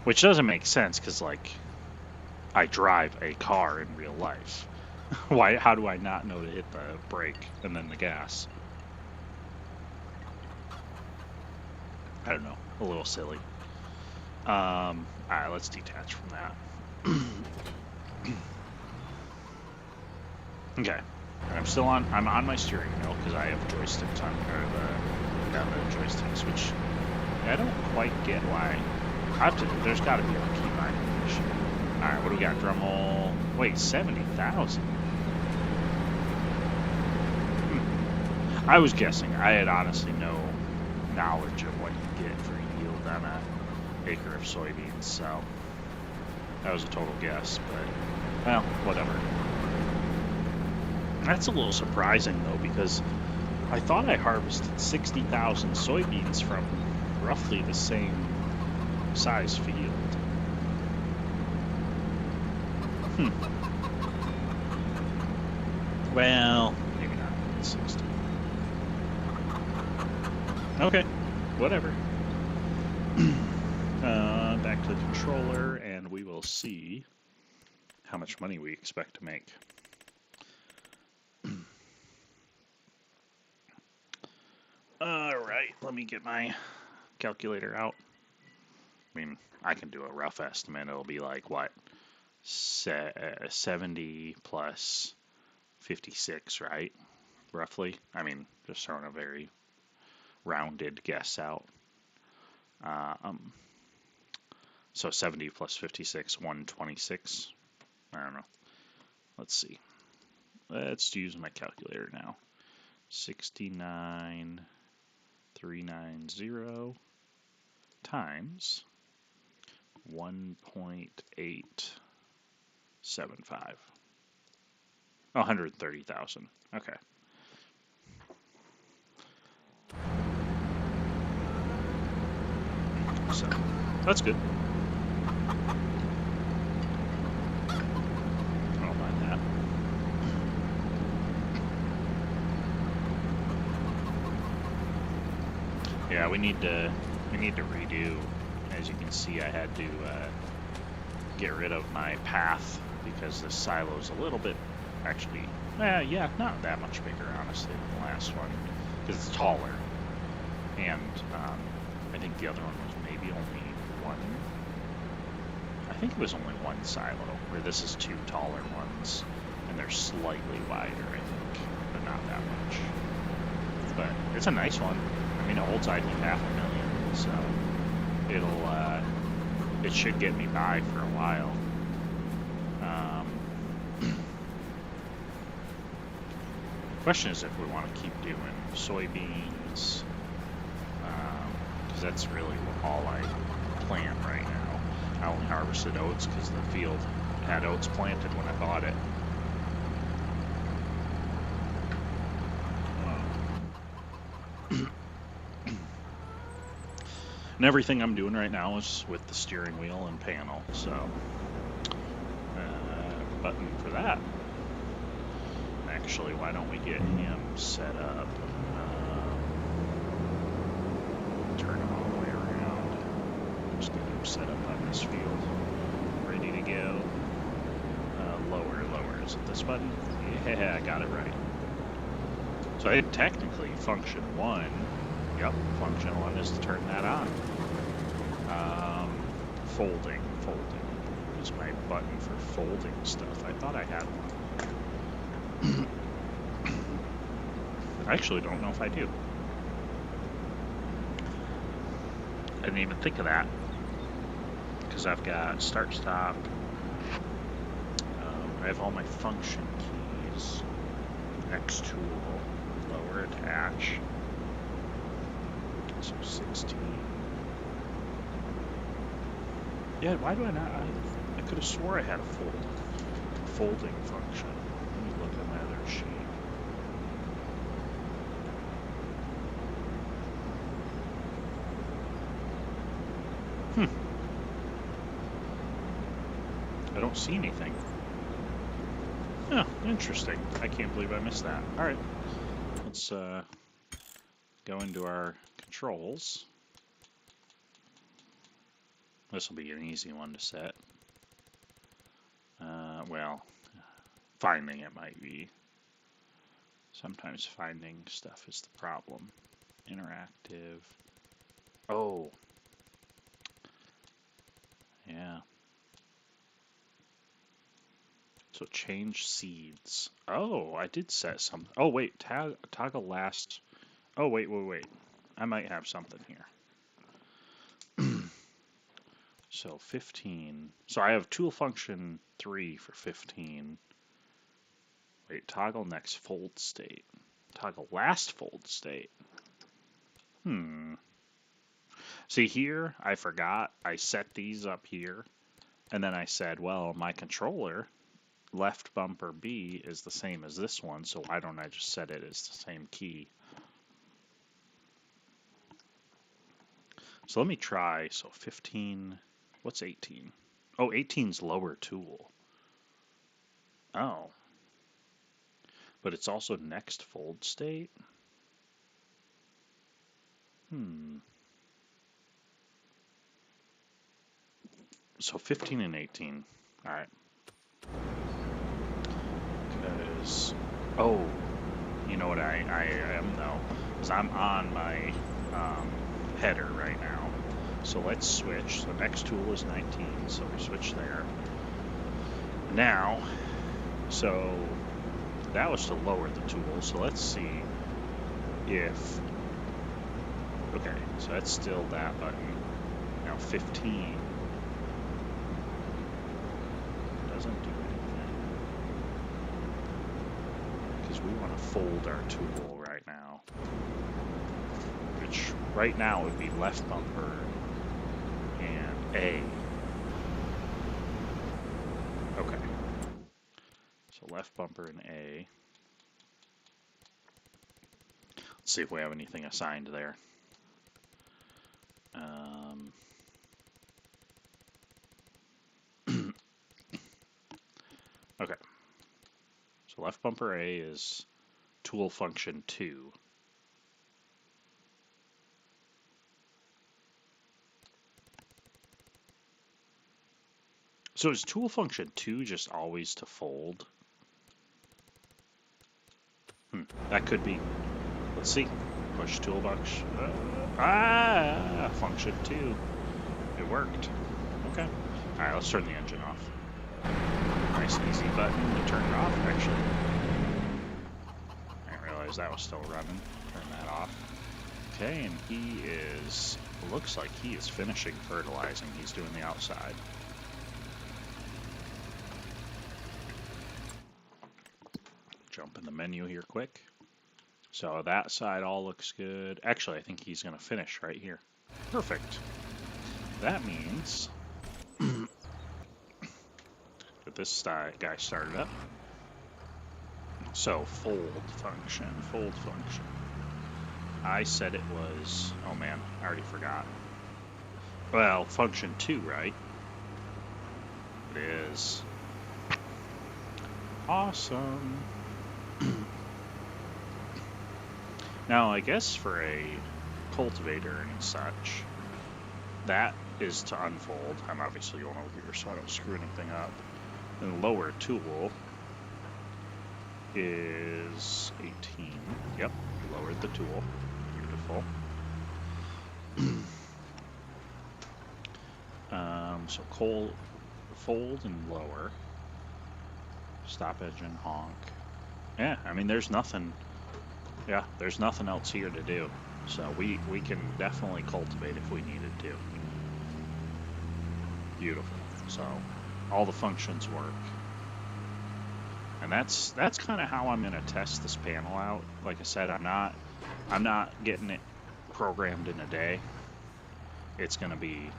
which doesn't make sense because, I drive a car in real life. How do I not know to hit the brake and then the gas? I don't know. A little silly. Alright, let's detach from that. Okay. And I'm on my steering wheel because I have joysticks on, the joysticks, which I don't quite get why. There's got to be a keybind issue. Alright, what do we got? Dremel. Wait, 70,000? I was guessing. I had honestly no knowledge of what you get for yield on an acre of soybeans, so that was a total guess, but, well, whatever. That's a little surprising, though, because I thought I harvested 60,000 soybeans from roughly the same size field. Well, maybe not 60. Okay, whatever. Back to the controller, and we will see how much money we expect to make. Alright, let me get my calculator out. I mean, I can do a rough estimate. It'll be like, what? 70 plus 56, right? Roughly. I mean, just throwing a very rounded guess out. So 70 plus 56, 126. I don't know. Let's see. Let's use my calculator now. 69,390 times 1.875. 130,000. Okay. So, that's good. I don't mind that. Yeah, we need to redo. As you can see, I had to get rid of my path because this silo's a little bit, actually, yeah, not that much bigger, honestly, than the last one, because it's taller. And I think the other one was maybe only one. I think it was only one silo, where this is two taller ones, and they're slightly wider, I think, but not that much. But it's a nice one. I mean, it holds, I think, 500,000, so it should get me by for a while. Question is if we want to keep doing soybeans, because that's really all I plant right now. I only harvested oats because the field had oats planted when I bought it. And everything I'm doing right now is with the steering wheel and panel, so button for that. Actually, why don't we get him set up? Turn him all the way around. Just get him set up on this field. Ready to go. Lower. Is it this button? Yeah, I got it right. So I technically function 1. Yep, function 1 is to turn that on. Folding is my button for folding stuff. I thought I had one. I actually don't know if I do. I didn't even think of that, because I've got start, stop. I have all my function keys. X tool, lower, attach. So 16. Yeah, why do I not? I could have swore I had a folding function. Let me look at my other sheet. I don't see anything. Oh, interesting. I can't believe I missed that. All right, let's go into our controls. This will be an easy one to set. Well, finding it might be. Sometimes finding stuff is the problem. Interactive. Oh. Yeah. So change seeds. Oh, I did set some. Oh, wait. Toggle last. Oh, wait. I might have something here. So 15. So I have tool function 3 for 15. Wait, toggle next fold state. Toggle last fold state. See here, I forgot. I set these up here. And then I said, well, my controller, left bumper B, is the same as this one. So why don't I just set it as the same key? So let me try. So 15. What's 18? Oh, 18's lower tool. Oh. But it's also next fold state? So 15 and 18. All right. Because, oh, you know what I am though? Because I'm on my header right now. So let's switch. So next tool is 19, so we switch there. Now, so that was to lower the tool, so let's see if, okay, so that's still that button. Now 15 doesn't do anything, because we want to fold our tool right now, which right now would be left bumper and A. Okay. So left bumper and A. Let's see if we have anything assigned there. Okay. So left bumper A is tool function 2. So is tool function 2 just always to fold? That could be. Let's see. Push toolbox. Function 2. It worked. Okay. Alright, let's turn the engine off. Nice and easy button to turn it off, actually. I didn't realize that was still running. Turn that off. Okay, and he is... looks like he is finishing fertilizing. He's doing the outside. Jump in the menu here quick. So that side all looks good. Actually, I think he's going to finish right here. Perfect. That means that this guy started up. So fold function. I said it was, oh man, I already forgot. Well, function 2, right? It is. Awesome. Now, I guess for a cultivator and such, that is to unfold. I'm obviously going over here so I don't screw anything up. And the lower tool is 18. Yep, lowered the tool. Beautiful. So fold and lower. Stop engine, honk. Yeah, I mean, there's nothing else here to do. So we can definitely cultivate if we needed to. Beautiful. So all the functions work. And that's kind of how I'm going to test this panel out. Like I said, I'm not getting it programmed in a day. It's going to be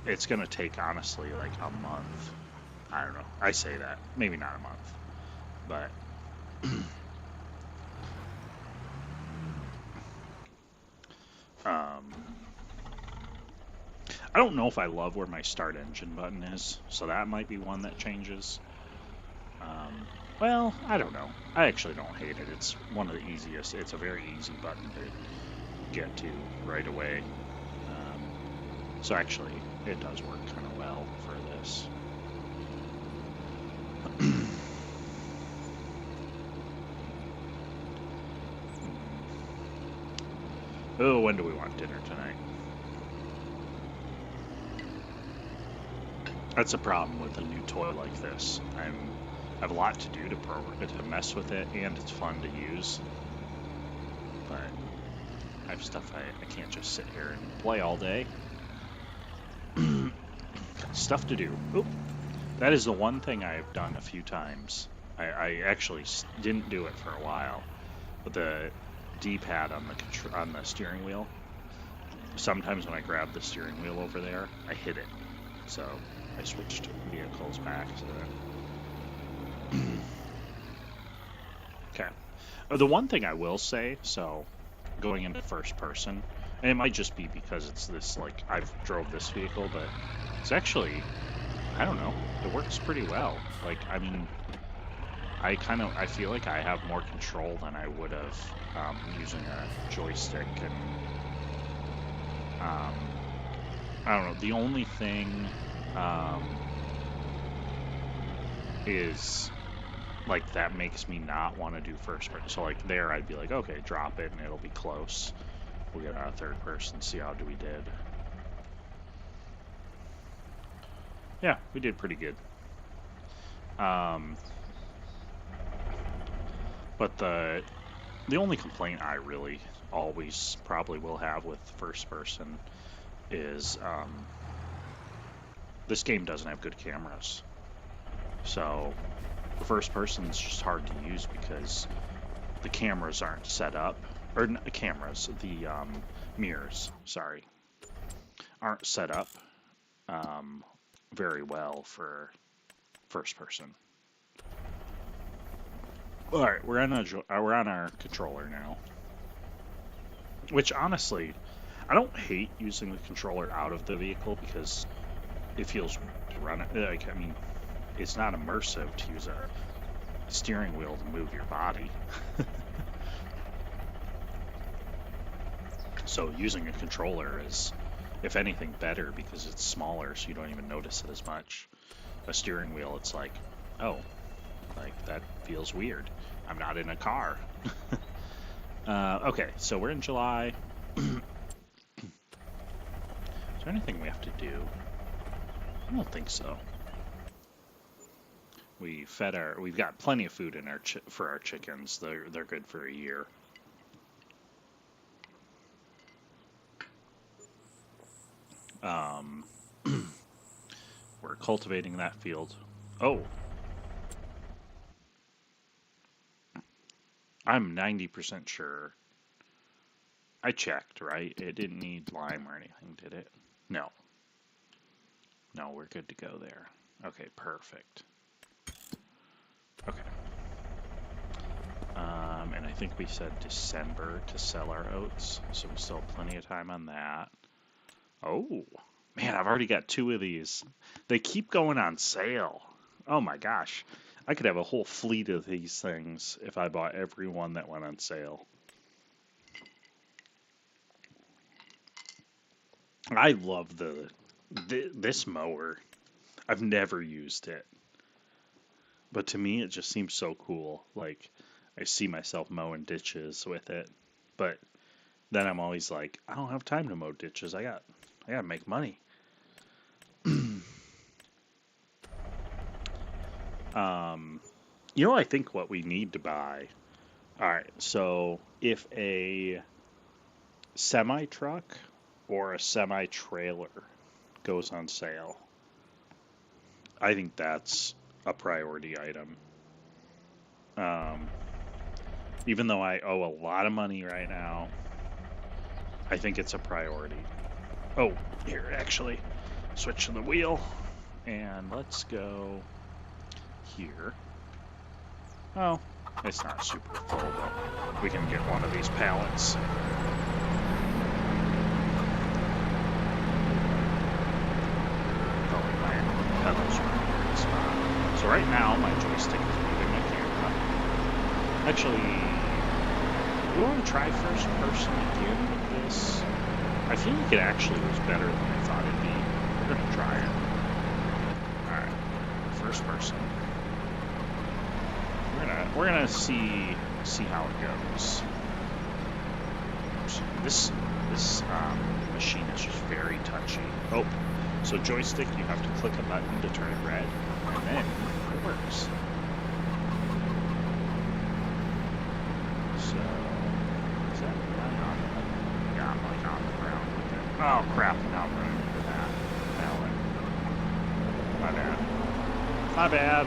it's going to take honestly like a month. I don't know. I say that. Maybe not a month. But I don't know if I love where my start engine button is, so that might be one that changes. Well, I don't know. I actually don't hate it. It's one of the easiest. It's a very easy button to get to right away. So actually, it does work kind of well for this. Oh, when do we want dinner tonight? That's a problem with a new toy like this. I have a lot to do to mess with it, and it's fun to use. But I have stuff I can't just sit here and play all day. Stuff to do. Oop. That is the one thing I've done a few times. I actually didn't do it for a while, but the D-pad on the steering wheel. Sometimes when I grab the steering wheel over there, I hit it. So I switched vehicles back to that. Okay. The one thing I will say, so going into first person, and it might just be because it's this, like, I've drove this vehicle, but it's actually, I don't know, it works pretty well. Like, I mean, I feel like I have more control than I would have using a joystick, and I don't know, the only thing is, like, that makes me not want to do first person. So, like, there I'd be like, okay, drop it and it'll be close. We'll get our third person, see how we did. Yeah, we did pretty good. But the only complaint I really always probably will have with first person is this game doesn't have good cameras. So the first person is just hard to use because the cameras aren't set up, or the cameras, the mirrors, sorry, aren't set up very well for first person. All right, we're on our controller now, which honestly, I don't hate using the controller out of the vehicle because it feels to run it. Like, I mean, it's not immersive to use a steering wheel to move your body. So using a controller is If anything, better because it's smaller, so you don't even notice it as much. A steering wheel, it's like, oh, like that feels weird. I'm not in a car. Okay, so we're in July. Is there anything we have to do? I don't think so. We've got plenty of food in for our chickens. They're good for a year. We're cultivating that field. Oh, I'm 90% sure. I checked, right? It didn't need lime or anything, did it? No. No, we're good to go there. Okay, perfect. Okay. And I think we said December to sell our oats, so we still have plenty of time on that. Oh, man, I've already got 2 of these. They keep going on sale. Oh my gosh. I could have a whole fleet of these things if I bought every one that went on sale. I love this mower. I've never used it. But to me, it just seems so cool. Like, I see myself mowing ditches with it. But then I'm always like, I don't have time to mow ditches. I gotta make money. I think what we need to buy. All right, so if a semi truck or a semi trailer goes on sale, I think that's a priority item. Um, Even though I owe a lot of money right now, I think it's a priority. Oh, here, actually, switch to the wheel, and let's go here. Oh, it's not super full, but we can get one of these pallets. Oh, my pedals are in the right spot. So right now, my joystick is moving my camera. Actually, we want to try first person again with this. I feel like it actually was better than I thought it'd be. We're gonna try it. Alright. First person. We're gonna see how it goes. This machine is just very touchy. Oh, so joystick, you have to click a button to turn it red, and then it works. So, is that on? Yeah, I'm like on the ground with it. Oh crap! Now I'm running into that. My bad. My bad.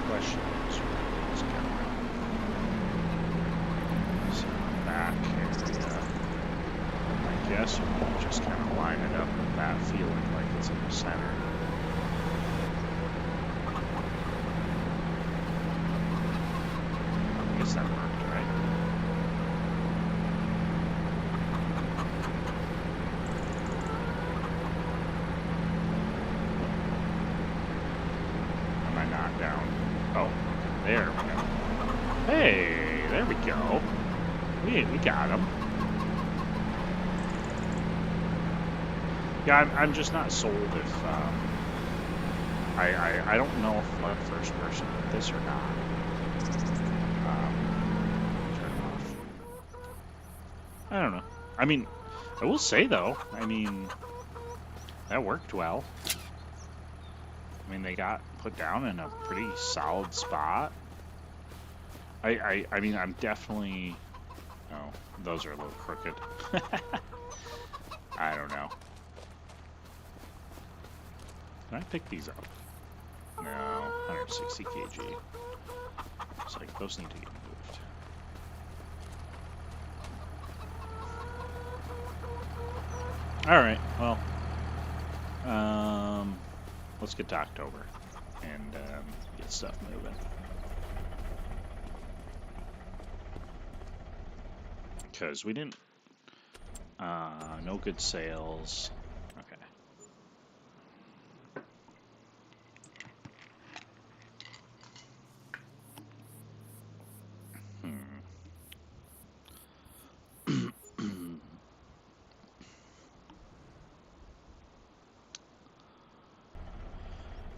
Question is, where's this camera? So back area. I guess you can just kind of line it up with that feeling like it's in the center. I guess that worked, right? Am I not down? Oh, there we go. Hey, there we go. We got him. Yeah, I'm just not sold if I don't know if I'm first person with this or not. Turn it off. I don't know. I mean, I will say though, I mean, that worked well. I mean, they got put down in a pretty solid spot. I mean, I'm definitely. Oh, those are a little crooked. I don't know. Can I pick these up? No, 160 kg. It's like those need to get moved. All right, well, let's get to October and get stuff moving. Because we didn't, no good sales. Okay.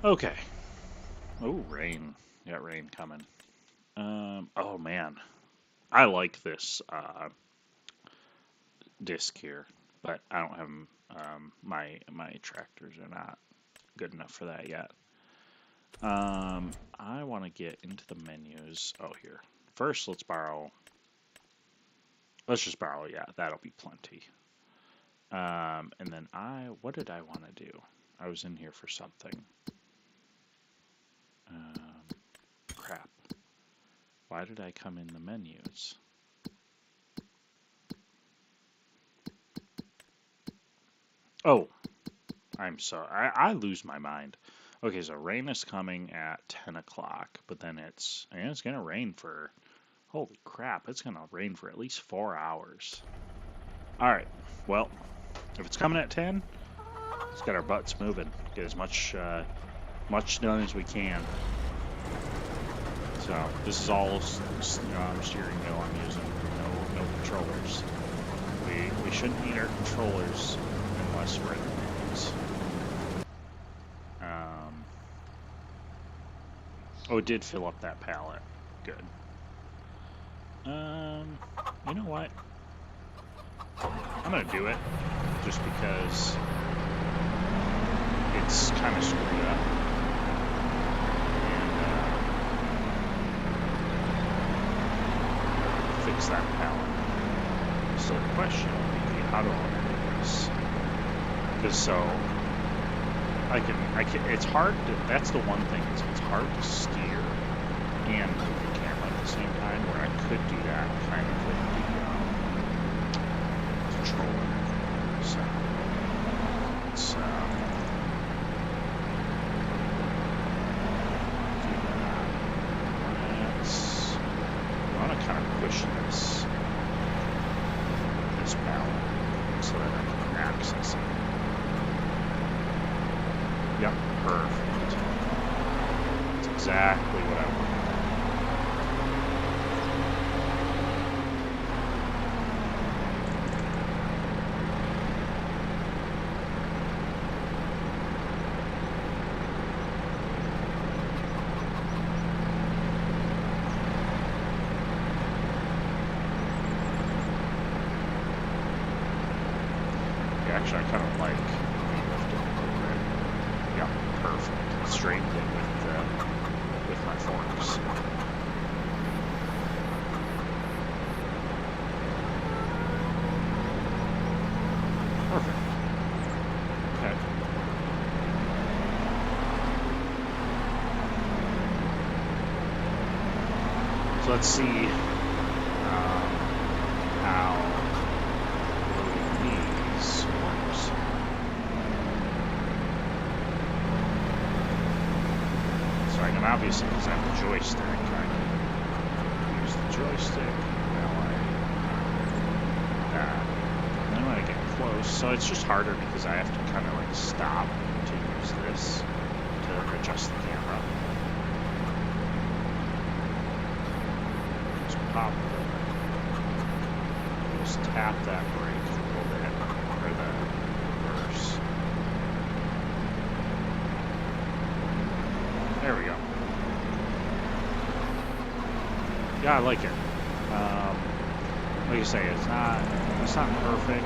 Okay. Oh, rain. Got rain coming. Oh man, I like this disc here, but I don't have my tractors are not good enough for that yet. I want to get into the menus. Oh, here. First, let's borrow. Let's just borrow. Yeah, that'll be plenty. And then what did I want to do? I was in here for something. Crap. Why did I come in the menus? Oh, I'm sorry. I lose my mind. Okay, so rain is coming at 10 o'clock, but then it's going to rain for, holy crap, it's going to rain for at least 4 hours. All right, well, if it's coming at 10, let's get our butts moving. Get as much done as we can. So this is all steering wheel I'm using. No controllers. We shouldn't need our controllers unless we're in the menus. Oh, it did fill up that pallet. Good. You know what? I'm gonna do it just because it's kind of screwed up. And fix that pallet. So the question would be, how do I do this? Because so I can. It's hard to. That's the one thing. It's hard to steer and move the camera at the same time. Where I could do that kind of with the controller. So it's do that. I want to kind of push this pallet so that I can access it. Yep, perfect. That's exactly what I want. Yeah, actually, I kind of like perfect. Straightened it with my forks. Perfect. Okay. So let's see how these works. So I can obviously, because I have the joystick, I can use the joystick. And then when I get close, so it's just harder because I have to kind of like stop to use this to adjust the camera. Just pop it. Just tap that brake a little bit, or the reverse. There we go. Yeah, I like it. Like you say, it's not perfect,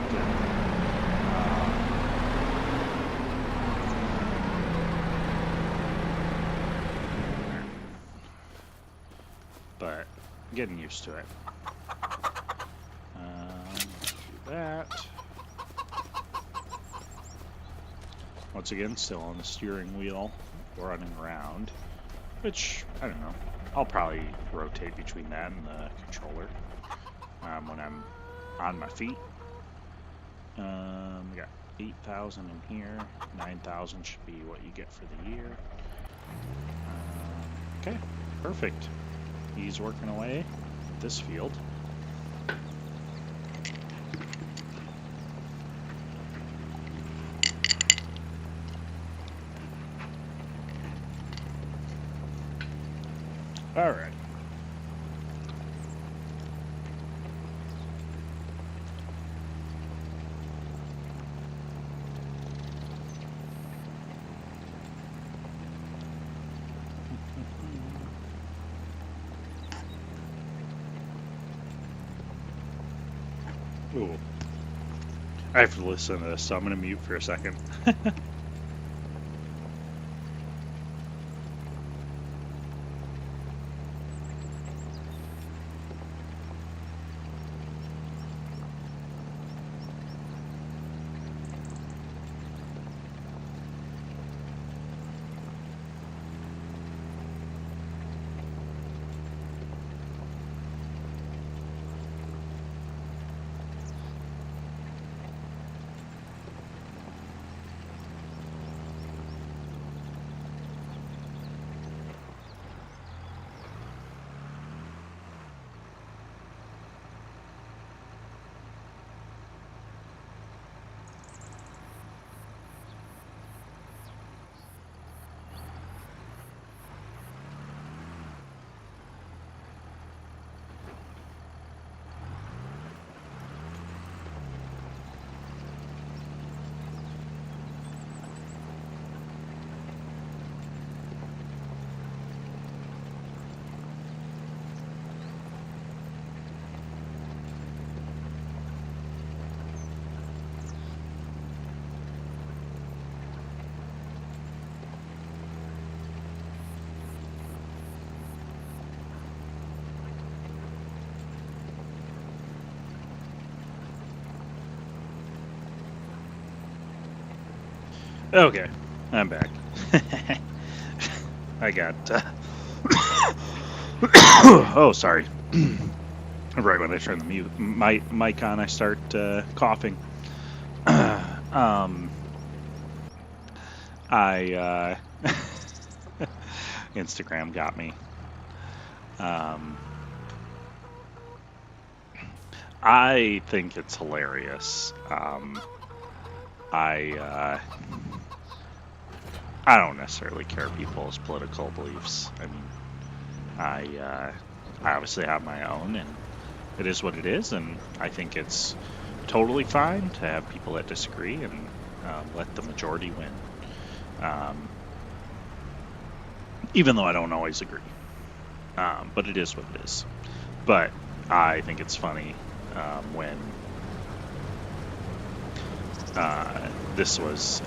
but getting used to it. Do that. Once again, still on the steering wheel, running around, which, I don't know, I'll probably rotate between that and the controller when I'm on my feet. We got 8,000 in here. 9,000 should be what you get for the year. Okay, perfect. He's working away at this field. All right. Ooh. I have to listen to this, so I'm going to mute for a second. Okay, I'm back. I got. Oh, sorry. Right when I turn the mic on, I start coughing. I Instagram got me. I think it's hilarious. I don't necessarily care people's political beliefs. I mean, I obviously have my own, and it is what it is, and I think it's totally fine to have people that disagree and let the majority win. Even though I don't always agree. But it is what it is. But I think it's funny when this was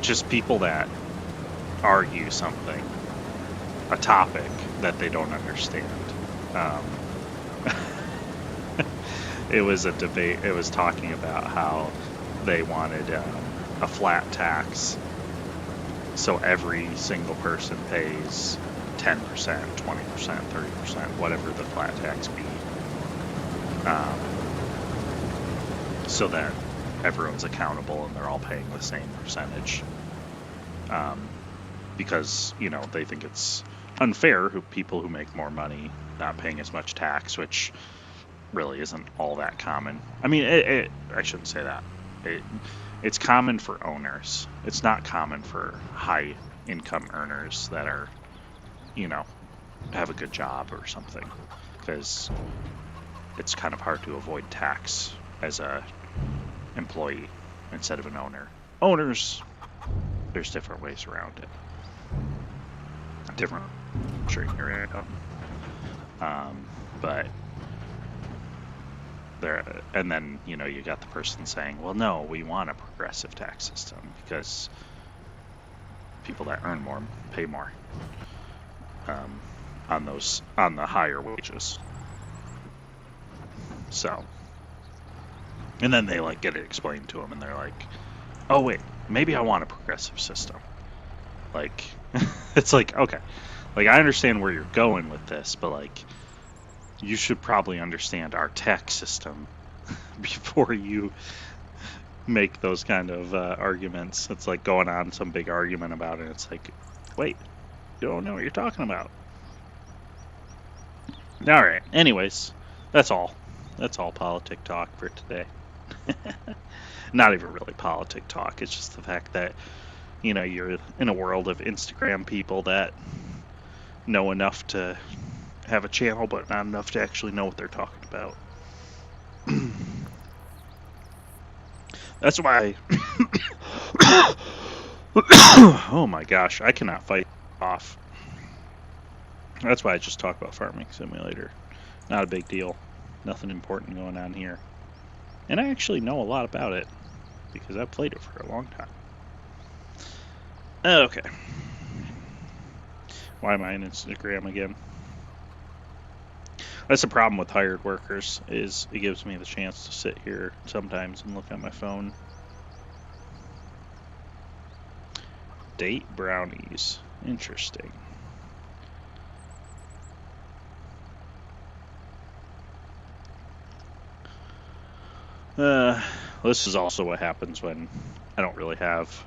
just people that argue something, a topic that they don't understand. It was a debate. It was talking about how they wanted a flat tax, so every single person pays 10%, 20%, 30%, whatever the flat tax be, so that everyone's accountable and they're all paying the same percentage. Because, they think it's unfair people who make more money not paying as much tax, which really isn't all that common. I mean, I shouldn't say that. It's common for owners. It's not common for high income earners that are, have a good job or something, because it's kind of hard to avoid tax as a employee instead of an owner. Owners, there's different ways around it. Different your income. But there, and then you got the person saying, well, no, we want a progressive tax system because people that earn more pay more on the higher wages. So, and then they get it explained to them, and they're like, oh wait, maybe I want a progressive system. It's okay, I understand where you're going with this, but you should probably understand our tax system before you make those kind of arguments. It's like going on some big argument about it. It's wait, you don't know what you're talking about. All right. Anyways, that's all. That's all politic talk for today. Not even really politic talk. It's just the fact that, you're in a world of Instagram people that know enough to have a channel, but not enough to actually know what they're talking about. That's why. Oh my gosh, I cannot fight off. That's why I just talk about Farming Simulator. Not a big deal. Nothing important going on here. And I actually know a lot about it because I've played it for a long time. Okay. Why am I in Instagram again? That's the problem with hired workers, is it gives me the chance to sit here sometimes and look at my phone. Date brownies. Interesting. This is also what happens when I don't really have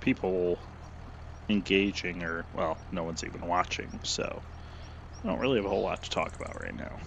people engaging, or, well, no one's even watching, so I don't really have a whole lot to talk about right now.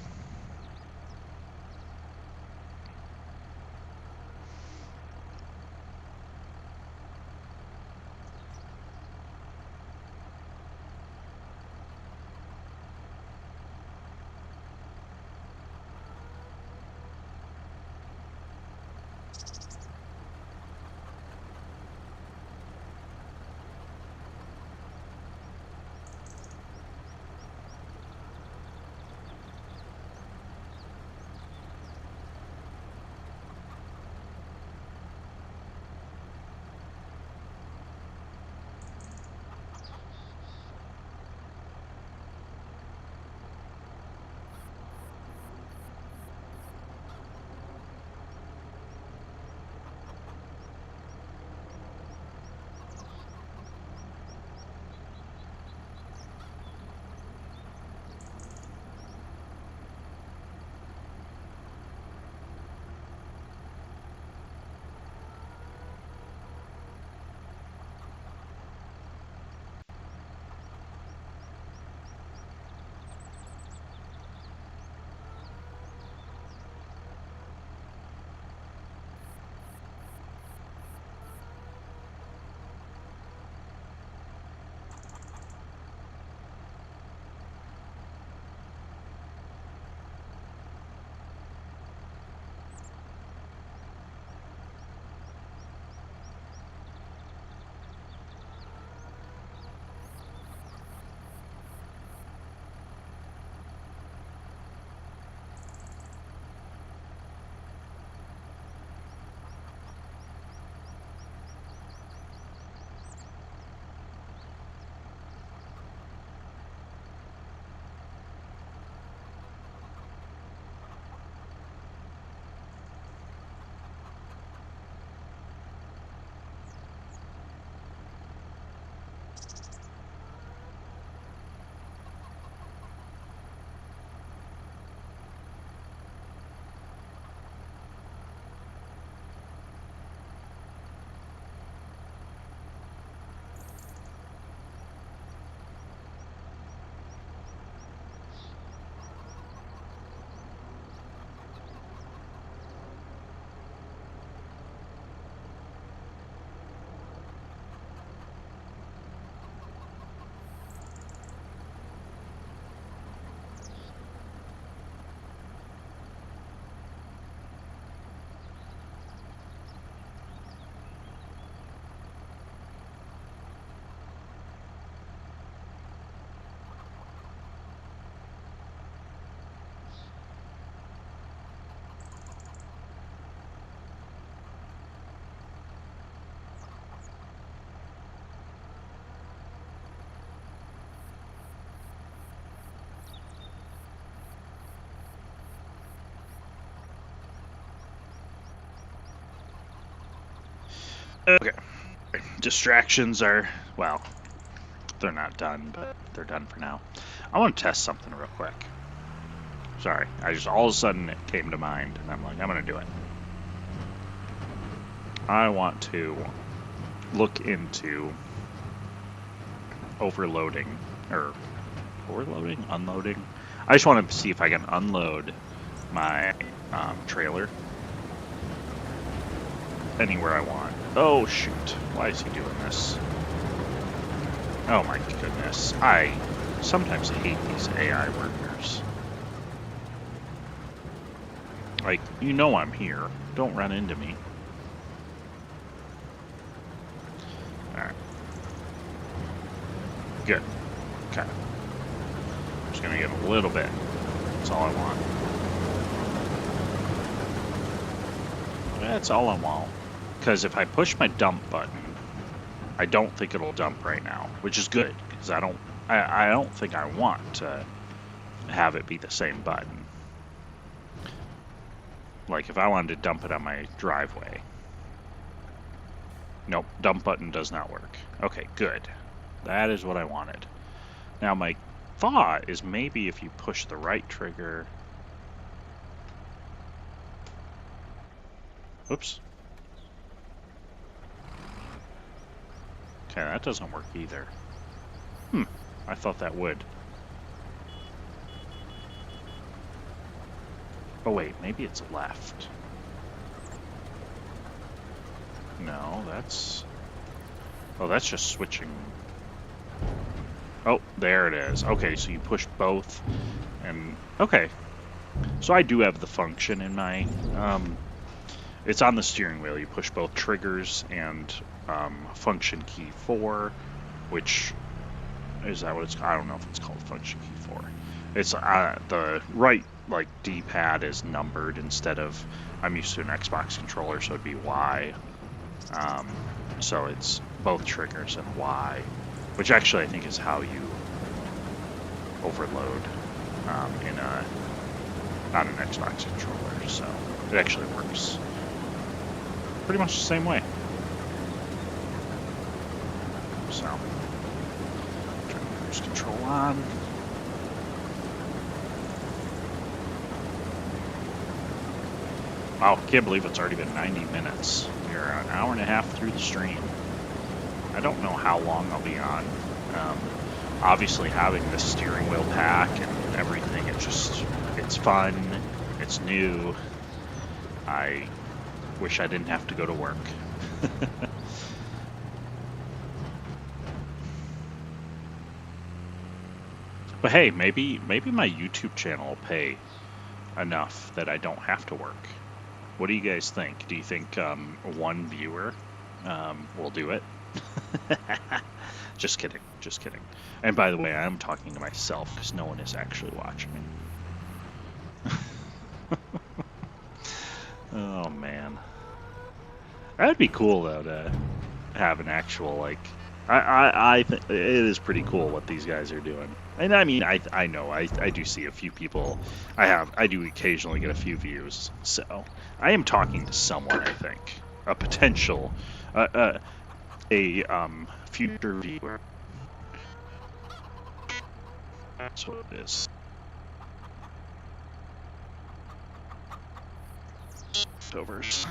Okay. Distractions are, well, they're not done, but they're done for now. I want to test something real quick. Sorry, I just all of a sudden it came to mind, and I'm like, I'm going to do it. I want to look into overloading, or overloading, unloading. I just want to see if I can unload my trailer anywhere I want. Oh shoot, why is he doing this? Oh my goodness, I sometimes hate these AI workers. Like, you know I'm here. Don't run into me. Alright. Good. Okay. I'm just gonna get a little bit. That's all I want. That's all I want. Because if I push my dump button, I don't think it'll dump right now, which is good, because I don't think I want to have it be the same button. Like if I wanted to dump it on my driveway. Nope, dump button does not work. Okay, good. That is what I wanted. Now my thought is maybe if you push the right trigger... Oops. Okay, that doesn't work either. I thought that would. Oh wait, maybe it's left. No, that's... Oh, that's just switching. Oh, there it is. Okay, so you push both, and... Okay. So I do have the function in my... It's on the steering wheel. You push both triggers and function key 4, which... Is that what it's... I don't know if it's called function key 4. It's the right, like, D-pad is numbered instead of... I'm used to an Xbox controller, so it'd be Y. So it's both triggers and Y, which actually I think is how you overload in a not an Xbox controller. So it actually works pretty much the same way. So turn the cruise control on. Wow, can't believe it's already been 90 minutes. We're an hour and a half through the stream. I don't know how long I'll be on. Obviously having this steering wheel pack and everything, it's fun, it's new. I wish I didn't have to go to work. But hey, maybe my YouTube channel will pay enough that I don't have to work. What do you guys think? Do you think one viewer will do it? Just kidding, just kidding. And by the way, I am talking to myself because no one is actually watching me. Oh man, that'd be cool though to have an actual like. I think it is pretty cool what these guys are doing. And I mean, I know I do see a few people. I do occasionally get a few views. So I am talking to someone. I think a potential future viewer. That's what it is. Overs.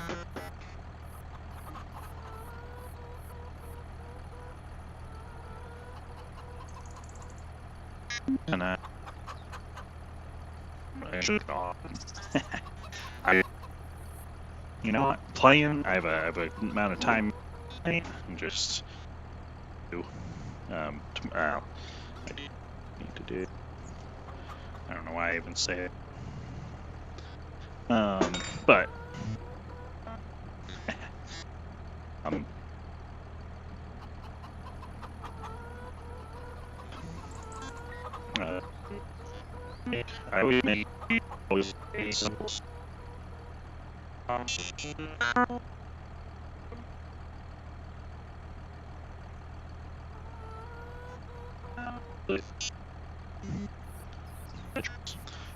And I should go on. You know what? Playing. I have a amount of time. I'm just do. I need to do. I don't know why I even say it. But I always make symbols.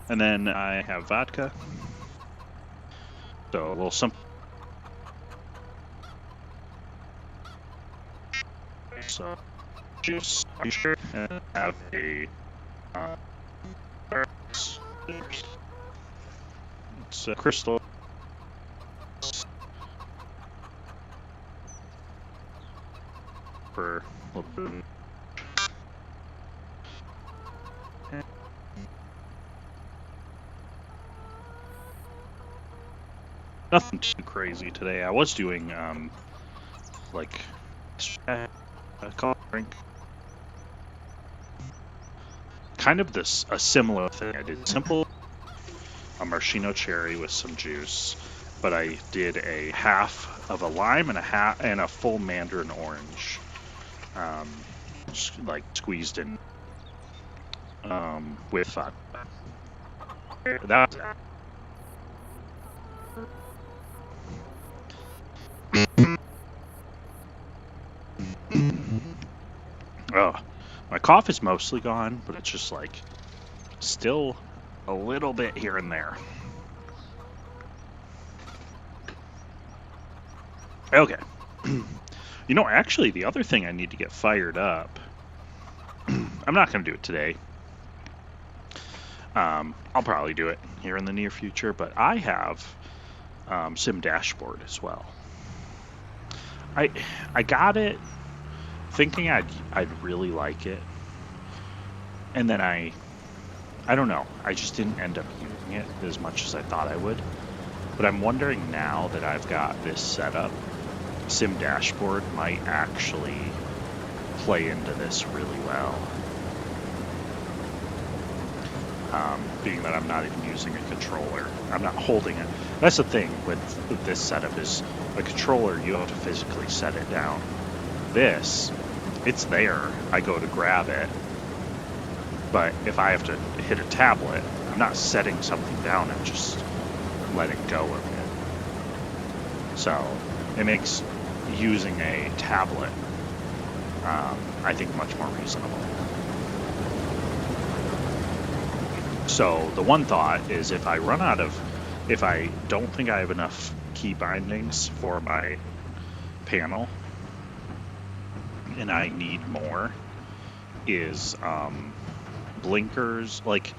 And then I have vodka. So a little simple. So juice, I'm sure, and have a it's a crystal. For a little bit. Nothing too crazy today. I was doing like a coffee drink. Kind of a similar thing. I did simple a maraschino cherry with some juice, but I did a half of a lime and a full mandarin orange, like squeezed in with vodka. That Oh, my cough is mostly gone, but it's just like still a little bit here and there. Okay. You know, actually, the other thing I need to get fired up, I'm not going to do it today. I'll probably do it here in the near future, but I have Sim Dashboard as well. I got it thinking I'd really like it, and then I don't know, I just didn't end up using it as much as I thought I would. But I'm wondering now that I've got this set up, Sim Dashboard might actually play into this really well. Being that I'm not even using a controller. I'm not holding it. That's the thing with this setup is a controller, you have to physically set it down. This, it's there. I go to grab it. But if I have to hit a tablet, I'm not setting something down, I'm just letting go of it. So it makes using a tablet, I think, much more reasonable. So the one thought is if I don't think I have enough key bindings for my panel, and I need more, is blinkers. Like,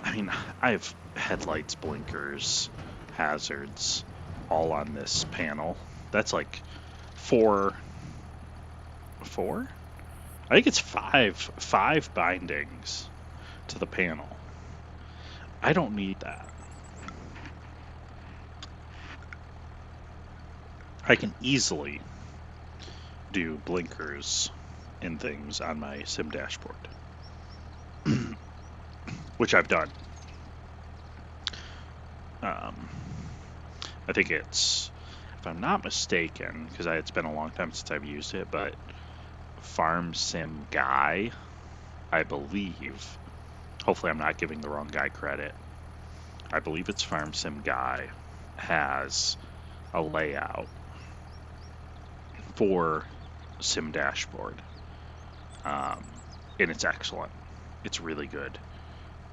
I mean, I have headlights, blinkers, hazards, all on this panel. That's like four? I think it's five bindings to the panel. I don't need that. I can easily do blinkers and things on my sim dashboard, which I've done. I think it's, if I'm not mistaken, because it's been a long time since I've used it, but Farm Sim Guy, I believe, hopefully I'm not giving the wrong guy credit, I believe it's Farm Sim Guy, has a layout for Sim Dashboard, and it's excellent. It's really good.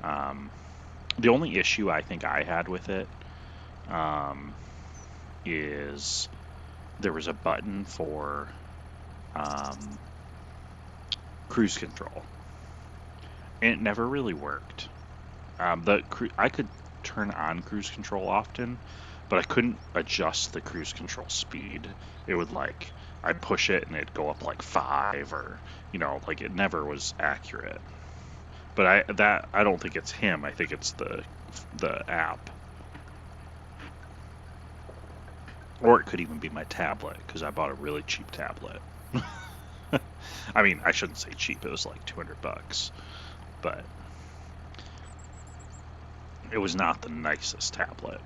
The only issue I think I had with it is there was a button for cruise control, and it never really worked. I could turn on cruise control often, but I couldn't adjust the cruise control speed. It would like, I'd push it and it'd go up like 5, or like it never was accurate. But I don't think it's him. I think it's the app, or it could even be my tablet because I bought a really cheap tablet. I mean, I shouldn't say cheap. It was like $200, but it was not the nicest tablet.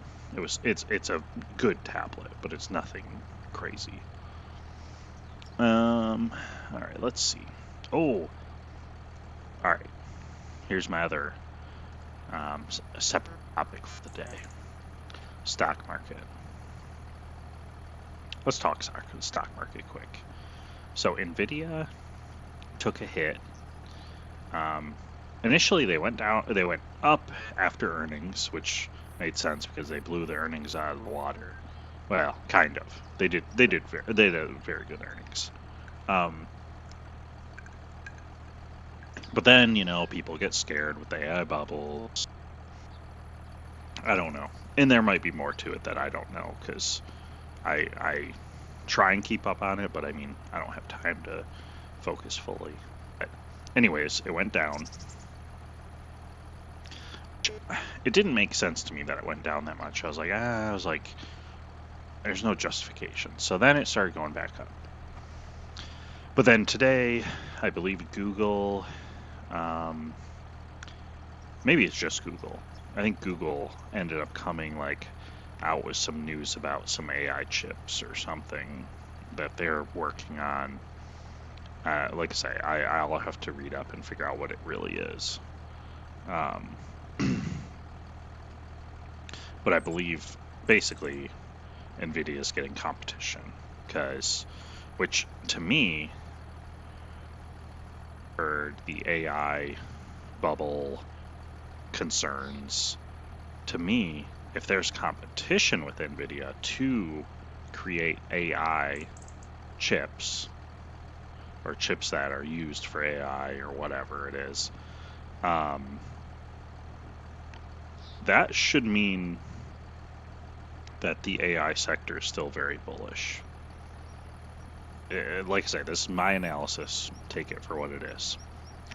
It's a good tablet, but it's nothing crazy. All right, let's see. Oh, all right. Here's my other separate topic for the day: stock market. Let's talk stock market quick. So Nvidia took a hit. Initially, they went up after earnings, which made sense because they blew their earnings out of the water. Well, kind of. They did very good earnings. But then, people get scared with the AI bubbles. I don't know. And there might be more to it that I don't know, because I try and keep up on it, but I mean, I don't have time to focus fully. But anyways, it went down. It didn't make sense to me that it went down that much. I was like, there's no justification. So then it started going back up. But then today, I believe Google, maybe it's just Google. I think Google ended up coming out with some news about some AI chips or something that they're working on. Like I say, I'll have to read up and figure out what it really is. But I believe basically Nvidia is getting competition, which to me, heard the AI bubble concerns, to me, if there's competition with NVIDIA to create AI chips, or chips that are used for AI or whatever it is, that should mean that the AI sector is still very bullish. Like I say, this is my analysis. Take it for what it is.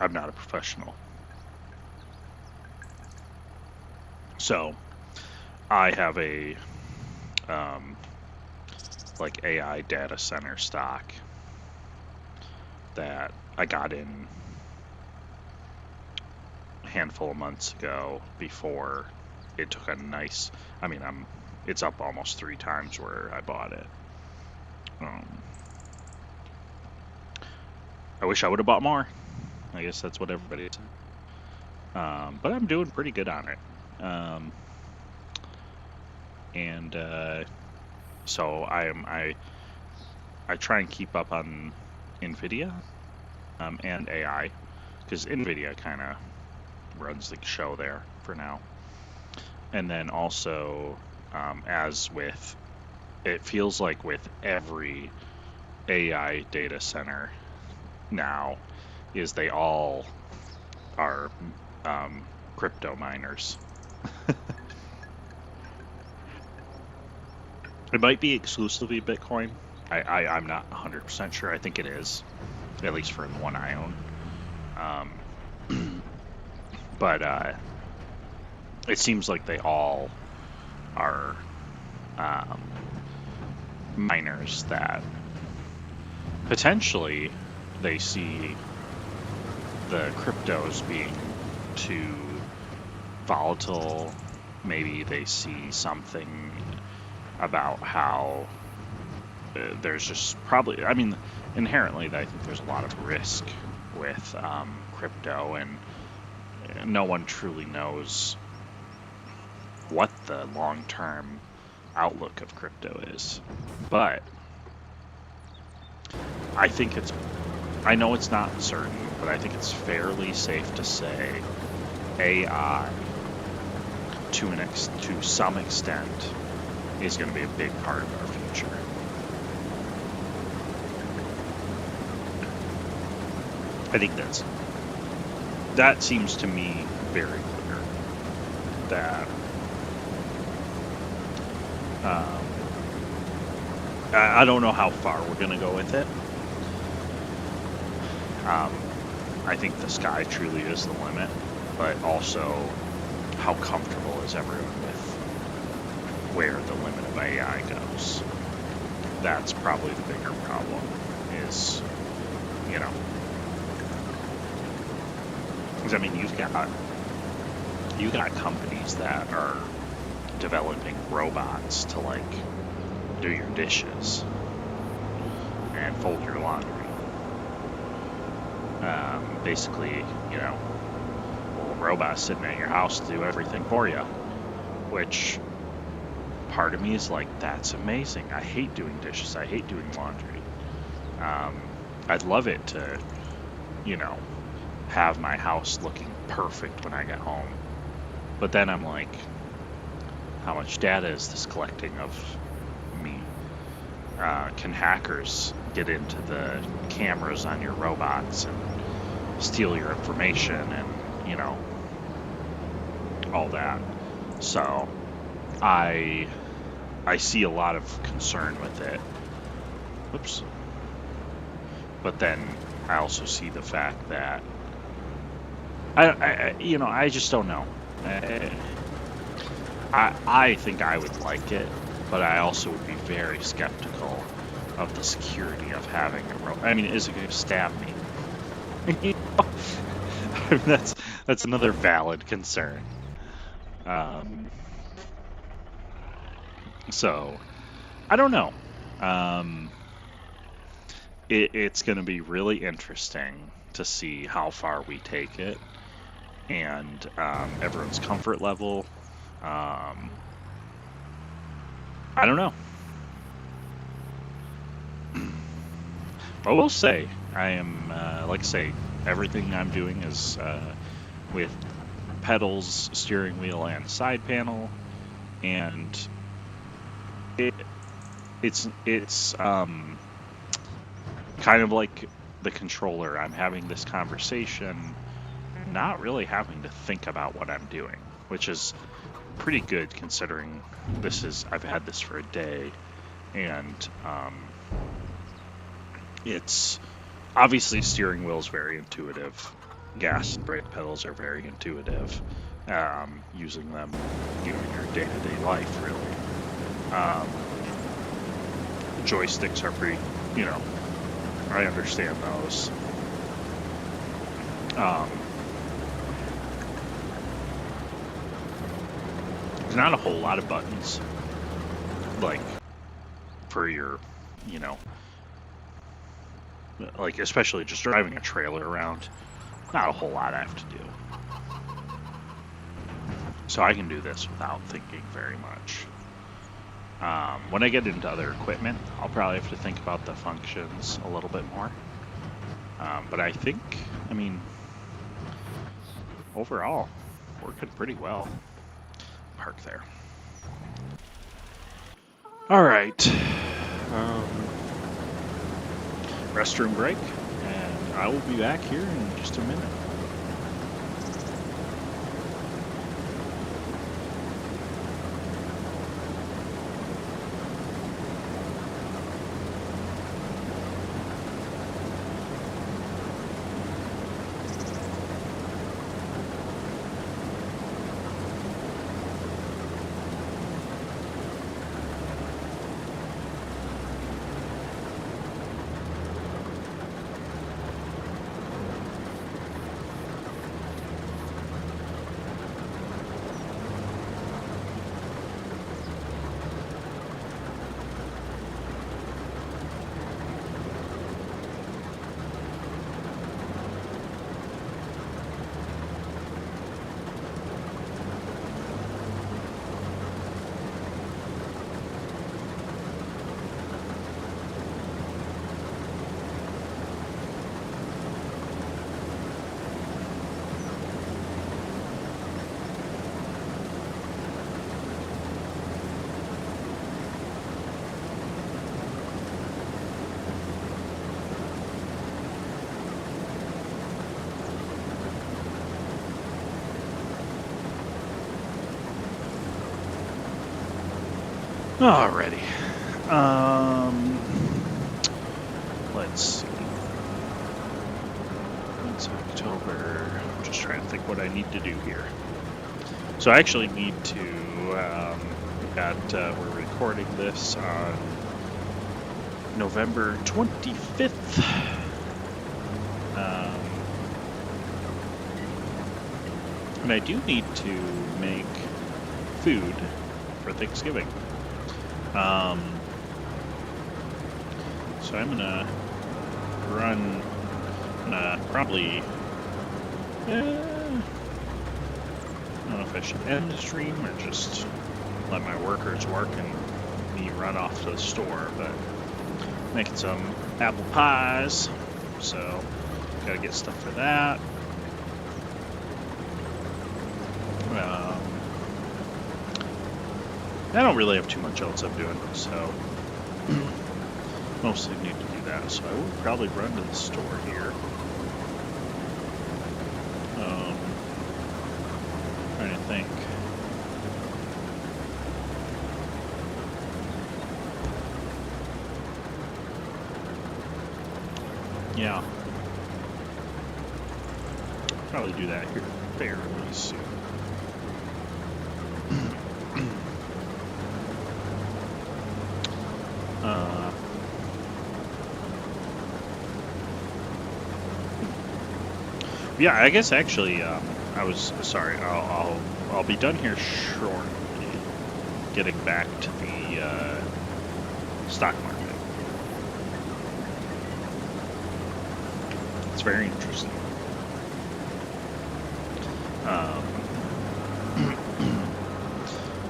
I'm not a professional. So, I have a like AI data center stock that I got in a handful of months ago before it took a nice. I mean, it's up almost 3 times where I bought it. I wish I would have bought more. I guess that's what everybody said. But I'm doing pretty good on it. So I try and keep up on NVIDIA and AI, because NVIDIA kind of runs the show there for now. And then also, as with, it feels like with every AI data center now, is they all are crypto miners. It might be exclusively Bitcoin. I'm not 100% sure. I think it is, at least for the one I own. But it seems like they all are miners that potentially they see the cryptos being too volatile. Maybe they see something about how there's just probably, I mean, inherently, I think there's a lot of risk with crypto, and no one truly knows what the long-term outlook of crypto is. But I know it's not certain, but I think it's fairly safe to say AI, to some extent, is going to be a big part of our future. I think that seems to me very clear. That I don't know how far we're going to go with it. I think the sky truly is the limit, but also how comfortable is everyone with where the limit of AI goes? That's probably the bigger problem, is, because I mean, you've got companies that are developing robots to like do your dishes and fold your laundry. Basically, a robot sitting at your house to do everything for you, which part of me is like, that's amazing. I hate doing dishes. I hate doing laundry. I'd love it to, have my house looking perfect when I get home. But then I'm like, how much data is this collecting of me? Can hackers get into the cameras on your robots and steal your information and, all that? So I see a lot of concern with it. Whoops. But then I also see the fact that I just don't know. I think I would like it, but I also would be very skeptical of the security of having a robot. I mean, is it going to stab me? I mean, that's another valid concern. So I don't know. It's going to be really interesting to see how far we take it, and everyone's comfort level. I don't know. But we'll say I am, like I say, everything I'm doing is with pedals, steering wheel, and side panel, and it's kind of like the controller. I'm having this conversation, not really having to think about what I'm doing, which is pretty good considering I've had this for a day, and it's obviously steering wheel is very intuitive. Gas and brake pedals are very intuitive. Using them, in your day-to-day life, really. Joysticks are pretty, I understand those. There's not a whole lot of buttons, like, for your, like, especially just driving a trailer around. Not a whole lot I have to do. So I can do this without thinking very much. When I get into other equipment, I'll probably have to think about the functions a little bit more. But I think, overall, working pretty well. Park there. All right. Restroom break, and I will be back here in just a minute. Alrighty. Let's see. It's October. I'm just trying to think what I need to do here. So I actually need to, we're recording this on November 25th. And I do need to make food for Thanksgiving. So I'm gonna run, probably, I don't know if I should end the stream or just let my workers work and me run off to the store, but making some apple pies, so gotta get stuff for that. I don't really have too much else I'm doing, so mostly need to do that. So I will probably run to the store here. Trying to think. Yeah. Probably do that here fairly soon. Yeah, I guess actually, I was sorry. I'll be done here shortly. Getting back to the stock market. It's very interesting.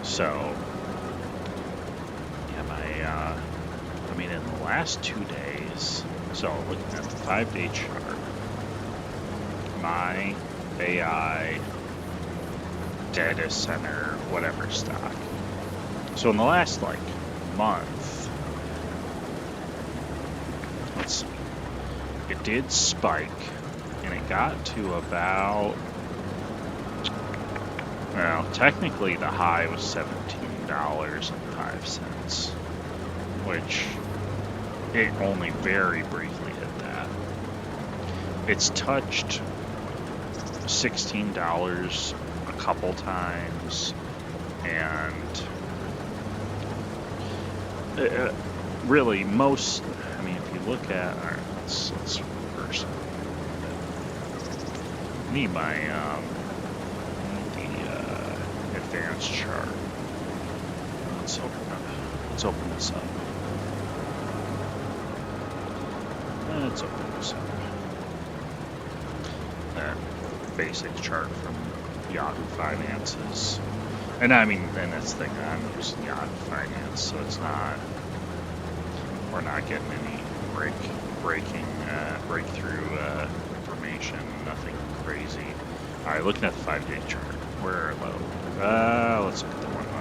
So, yeah, in the last 2 days. So looking at the 5-day chart. my AI data center, whatever stock. So in the last like month, let's see, it did spike and it got to about, well, technically the high was $17.05, which it only very briefly hit that. It's touched $16 a couple times, and really most, I mean, if you look at, all right, let's reverse it. I need my the advanced chart. Let's open this up. Let's open this up. That basic chart from Yahoo Finances. And I mean, and that's the thing, I'm using Yahoo Finance, so it's not, we're not getting any breakthrough information, nothing crazy. All right, looking at the 5-day chart, we're low. Let's look at the 1 month.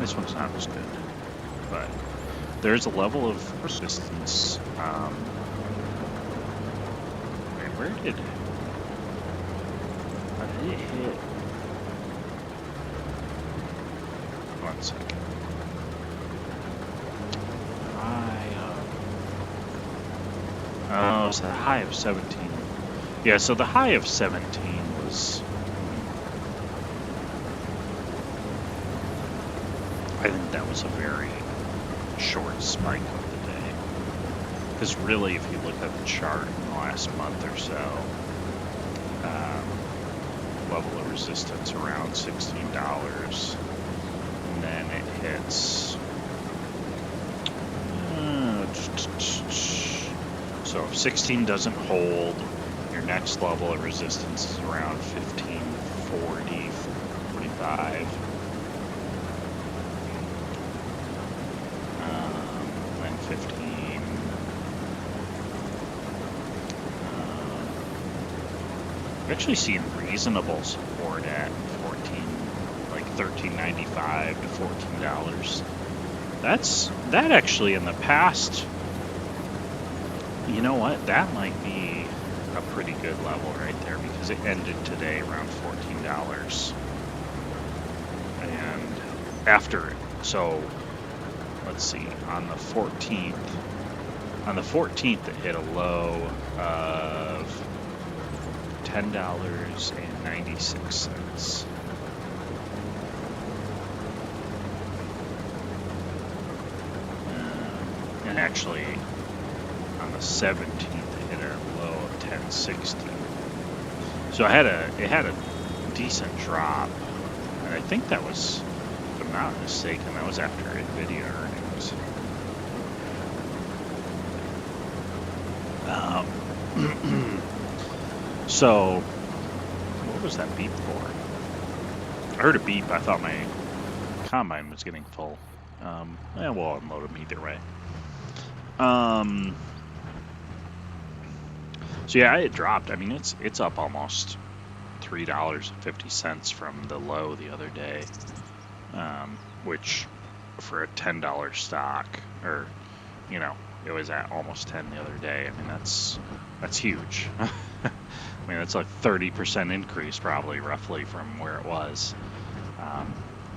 This one's not as good, but there's a level of resistance. Where did it? How did it hit? 1 second. Oh, so the high of 17. Yeah, so the high of 17 was, I think that was a very short spike of the day. Because really, if you look at the chart in the last month or so, level of resistance around $16, and then it hits, so if 16 doesn't hold, your next level of resistance is around 15.40, 45. And 15. I've actually seen reasonable support at 14, like $13.95 to $14. That actually in the past, you know what? That might be a pretty good level right there, because it ended today around $14. And after, so let's see, on the 14th, it hit a low of $10.96. And actually, on the 17th, it hit a low of 1060. So it had a decent drop, and I think that was, if I'm not mistaken, that was after Nvidia earnings. So, what was that beep for? I heard a beep. I thought my combine was getting full. We'll unload them either way. So yeah, it dropped. I mean, it's up almost $3.50 from the low the other day, which for a $10 stock, or you know, it was at almost 10 the other day. I mean, that's huge. I mean, that's like 30% increase, probably roughly from where it was.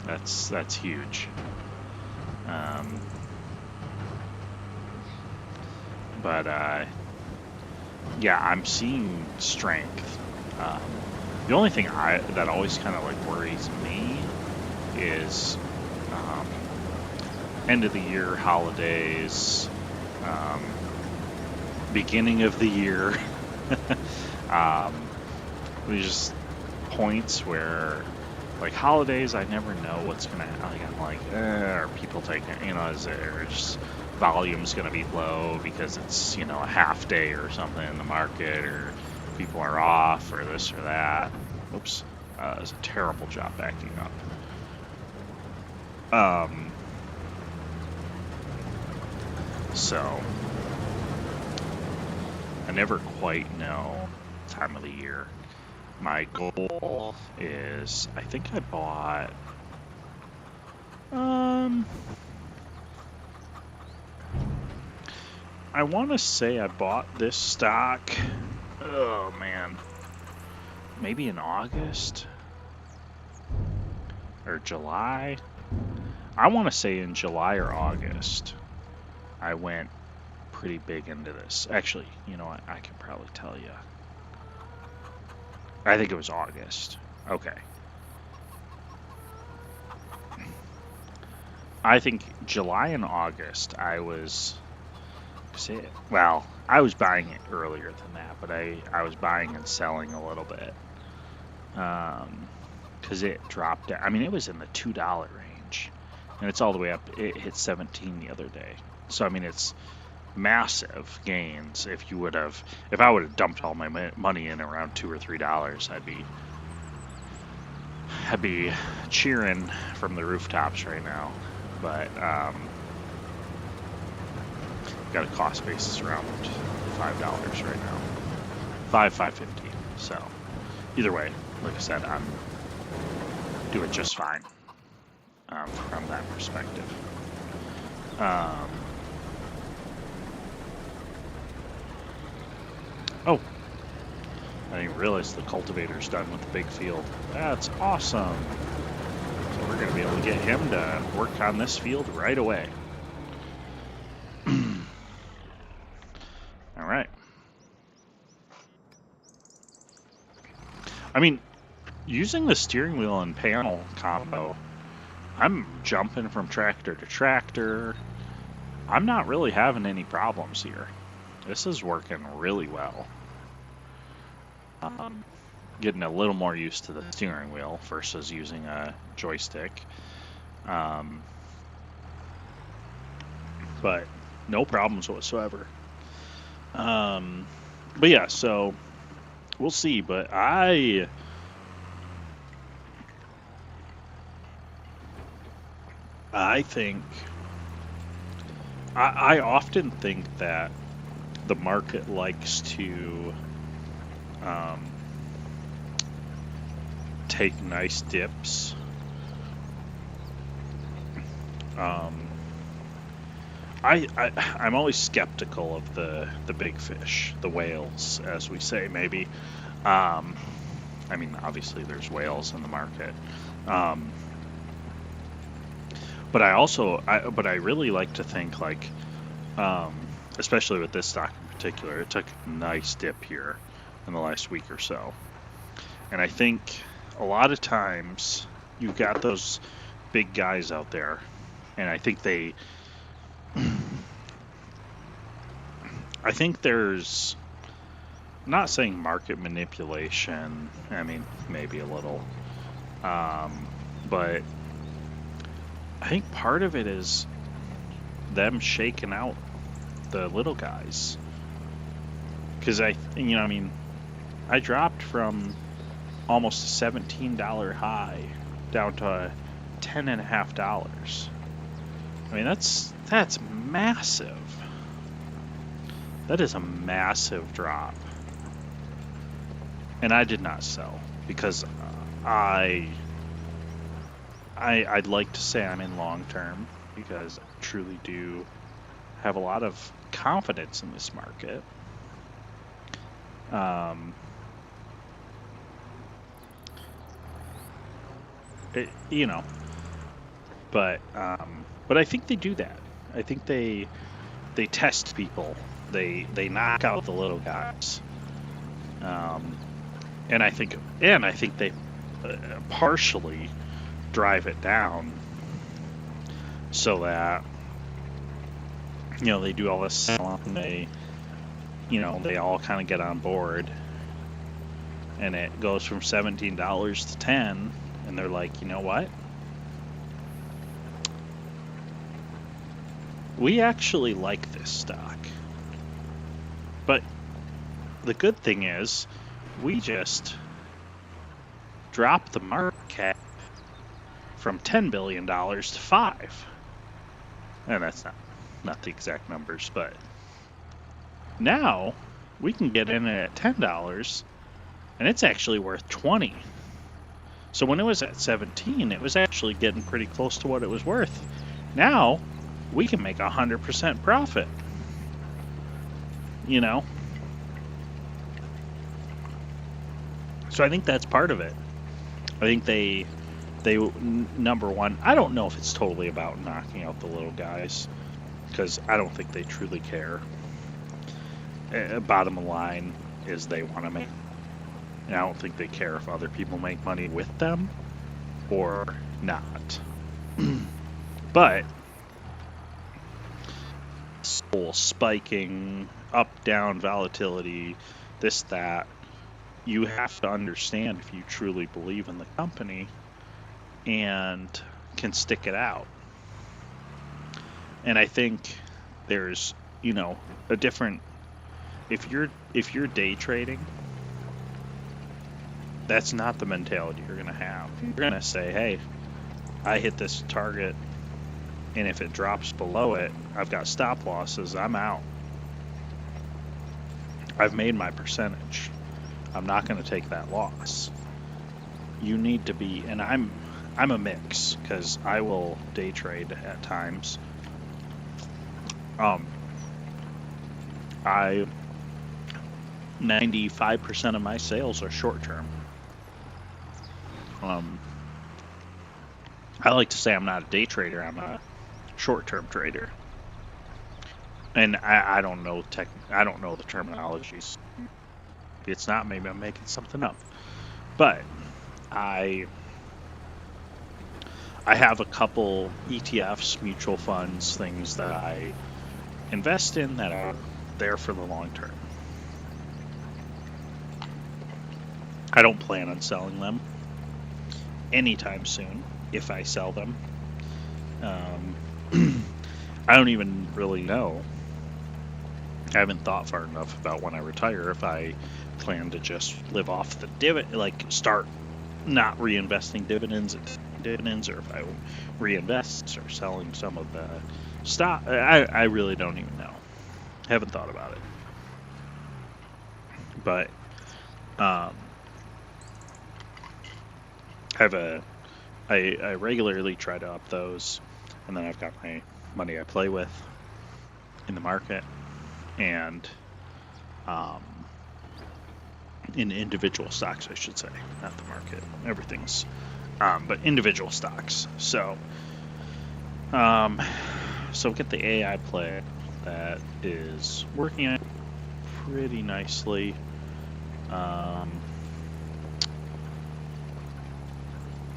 That's huge. But yeah, I'm seeing strength. The only thing that always kind of like worries me is end of the year, holidays, beginning of the year. There's just points where, like holidays, I never know what's gonna. Like, I'm like, are people taking? You know, is there just volume's gonna be low because it's, you know, a half day or something in the market, or people are off, or this or that. Oops, it's a terrible job backing up. So I never quite know time of the year. My goal is, I think I bought, I want to say I bought this stock, oh man, maybe in August or July. I want to say in July or August, I went pretty big into this. Actually, you know what? I can probably tell you. I think it was August. Okay. I think July and August, I was, well, I was buying it earlier than that, but I was buying and selling a little bit. Because it dropped down. I mean, it was in the $2 range, and it's all the way up. It hit 17 the other day. So, I mean, it's massive gains. If I would have dumped all my money in around $2 or $3, I'd be cheering from the rooftops right now. But got a cost basis around $5 right now, $5.50. So either way, like I said, I'm doing just fine from that perspective. Oh, I didn't realize the cultivator's done with the big field. That's awesome. So we're going to be able to get him to work on this field right away. All right. I mean, using the steering wheel and panel combo, I'm jumping from tractor to tractor. I'm not really having any problems here. This is working really well. Getting a little more used to the steering wheel versus using a joystick. But no problems whatsoever. But yeah, so we'll see. But I think I often think that the market likes to take nice dips. I'm always skeptical of the big fish, the whales, as we say, maybe. I mean, obviously there's whales in the market. But I really like to think like, especially with this stock in particular, it took a nice dip here in the last week or so. And I think a lot of times you've got those big guys out there, and I think there's, I'm not saying market manipulation, I mean, maybe a little, but I think part of it is them shaking out the little guys. Because I dropped from almost a $17 high down to $10.50. I mean, that's massive. That is a massive drop. And I did not sell because I'd like to say I'm in long term because I truly do have a lot of confidence in this market. But I think they do that. I think they test people. They knock out the little guys. And I think they partially drive it down so that they do all this selling and they all kind of get on board, and it goes from $17 to $10, and they're like, you know what? We actually like this stock. But the good thing is, we just dropped the market cap from $10 billion to $5. And that's not the exact numbers, but now we can get in it at $10, and it's actually worth 20. So when it was at 17, it was actually getting pretty close to what it was worth. Now, we can make 100% profit. You know? So I think that's part of it. I think they number one, I don't know if it's totally about knocking out the little guys, because I don't think they truly care. Bottom line is they want to make, and I don't think they care if other people make money with them or not. But whole spiking, up, down, volatility, this, that, you have to understand if you truly believe in the company and can stick it out. And I think there's, a different, if you're day trading, that's not the mentality you're going to have. You're going to say, hey, I hit this target, and if it drops below it, I've got stop losses, I'm out. I've made my percentage. I'm not going to take that loss. You need to be, and I'm a mix, because I will day trade at times. 95% of my sales are short term. I like to say I'm not a day trader, I'm a short term trader. And I don't know I don't know the terminologies. If it's not, maybe I'm making something up. But I have a couple ETFs, mutual funds, things that I invest in that are there for the long term. I don't plan on selling them anytime soon, if I sell them. I don't even really know. I haven't thought far enough about when I retire if I plan to just live off the dividend, like start not reinvesting dividends, or if I reinvest or selling some of the stock. I really don't even know. I haven't thought about it. But I regularly try to up those, and then I've got my money I play with in the market, and in individual stocks, I should say, not the market. Everything's, but individual stocks. So get the AI play that is working out pretty nicely.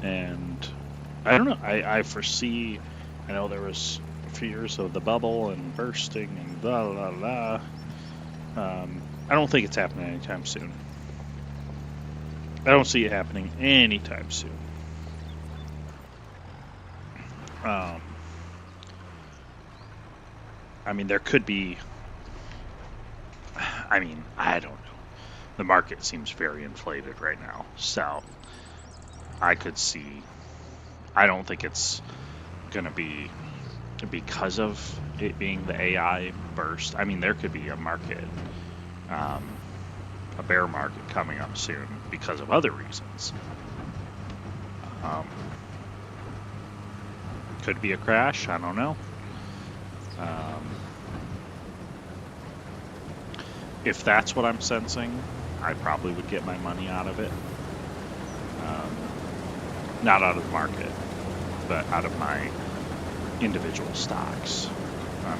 And I don't know. I foresee. I know there was fears of the bubble and bursting and blah blah blah. I don't think it's happening anytime soon. I don't see it happening anytime soon. I mean, there could be. I mean, I don't know. The market seems very inflated right now, so I could see. I don't think it's going to be because of it being the AI burst. I mean, there could be a market, a bear market coming up soon because of other reasons. Could be a crash. I don't know. If that's what I'm sensing, I probably would get my money out of it. Not out of the market, but out of my individual stocks,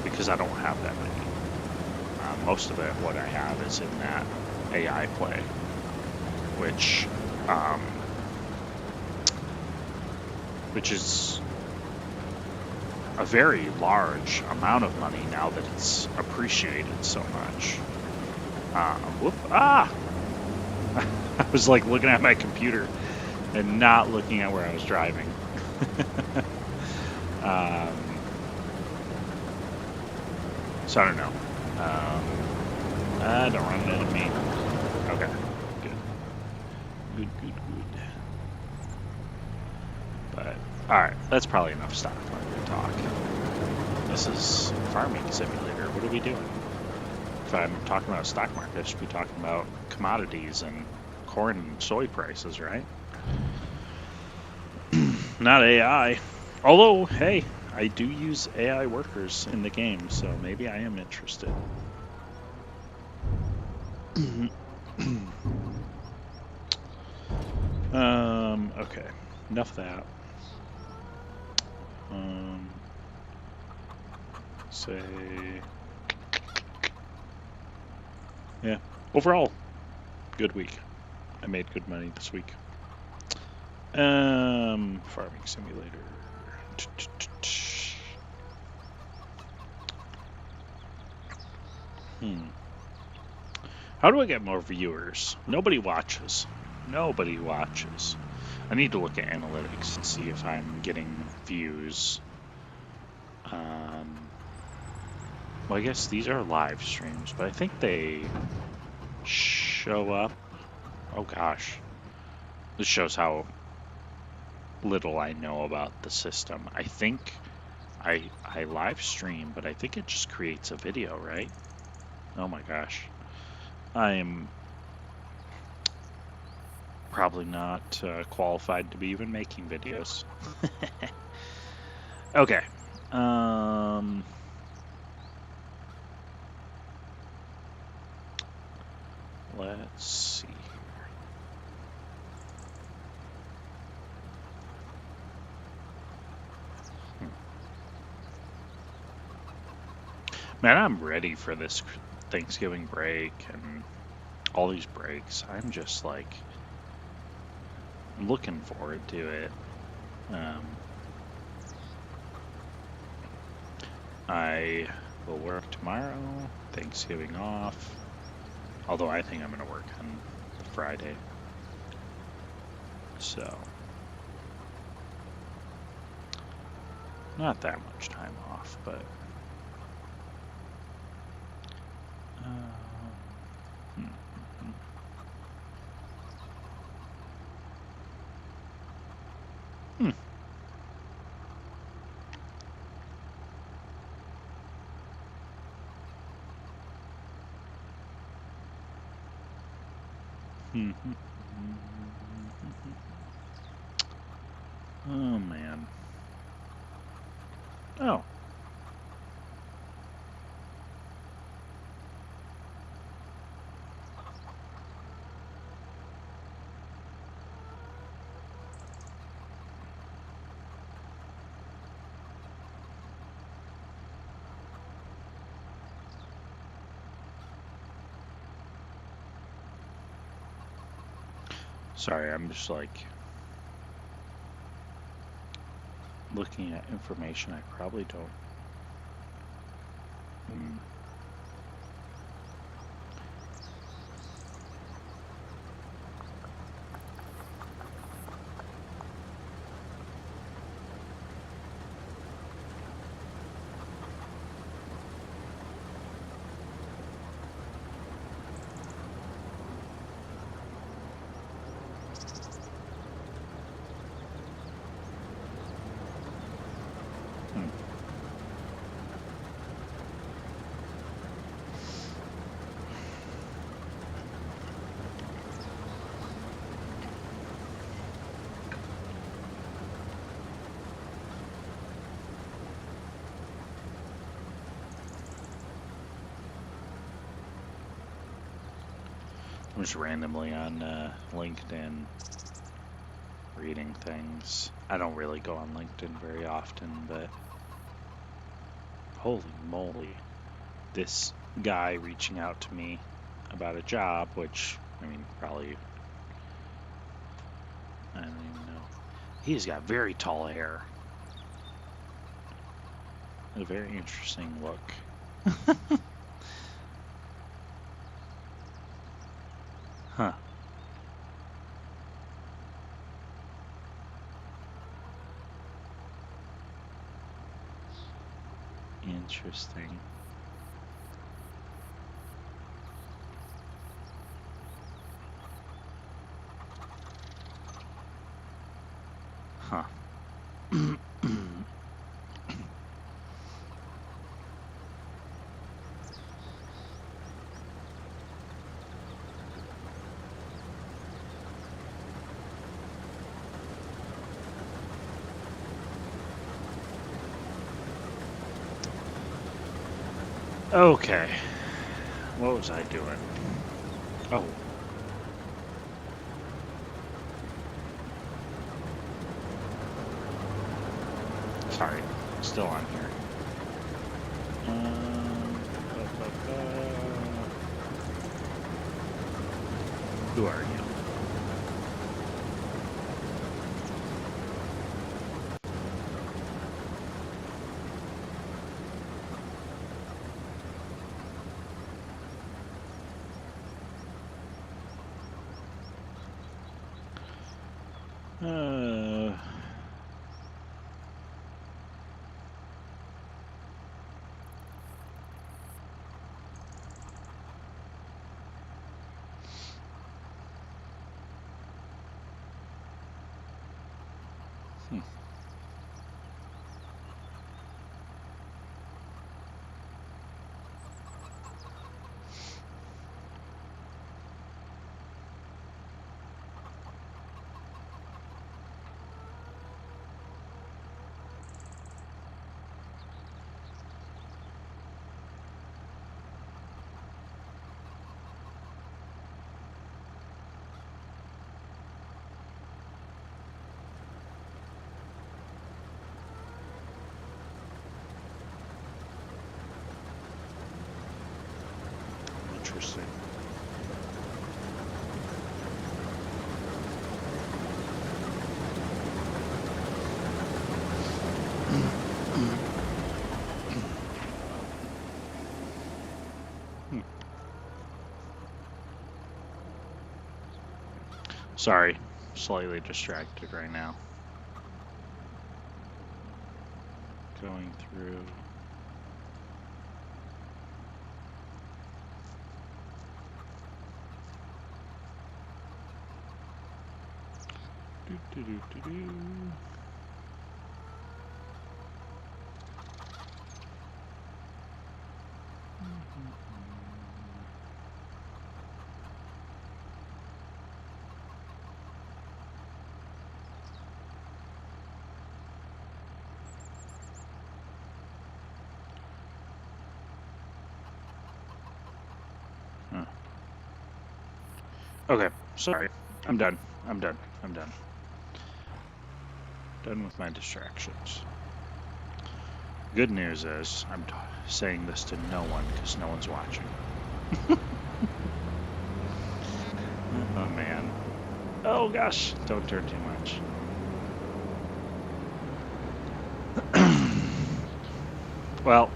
because I don't have that many. Most of it, what I have, is in that AI play, which is a very large amount of money now that it's appreciated so much. I was like looking at my computer and not looking at where I was driving. So I don't know. Don't run into me. Okay, good. But alright, that's probably enough stock market talk. This is Farming Simulator. What are we doing? if I'm talking about stock market, I should be talking about commodities and corn and soy prices, right? Not AI. Although, hey, I do use AI workers in the game, so maybe I am interested. Okay. Enough of that. Say, yeah. Overall, good week. I made good money this week. Farming simulator. How do I get more viewers? Nobody watches. Nobody watches. I need to look at analytics and see if I'm getting views. Well, I guess these are live streams, but I think they show up. Oh gosh. This shows how little I know about the system. I think I live stream, but I think it just creates a video, right? Oh my gosh. I am probably not qualified to be even making videos. Okay. Let's see here. Man, I'm ready for this Thanksgiving break and all these breaks. I'm just like looking forward to it. I will work tomorrow, Thanksgiving off. Although I think I'm going to work on Friday. So, not that much time off, but oh man. Oh. Sorry, I'm just like looking at information I probably don't. I'm just randomly on LinkedIn reading things. I don't really go on LinkedIn very often, but holy moly. This guy reaching out to me about a job, which, I mean, probably, I don't even know. He's got very tall hair. A very interesting look. Huh. Interesting. Huh. Okay. What was I doing? Oh. Sorry. Still on here. Ba, ba, ba. Who are you? Uh, hmm. Interesting. Hmm. Sorry, slightly distracted right now. Going through. Do, do, do, do, do. Huh. Okay, sorry. I'm done. I'm done. I'm done. Done with my distractions. Good news is I'm saying this to no one because no one's watching. Oh man. Oh gosh, don't turn too much. Well,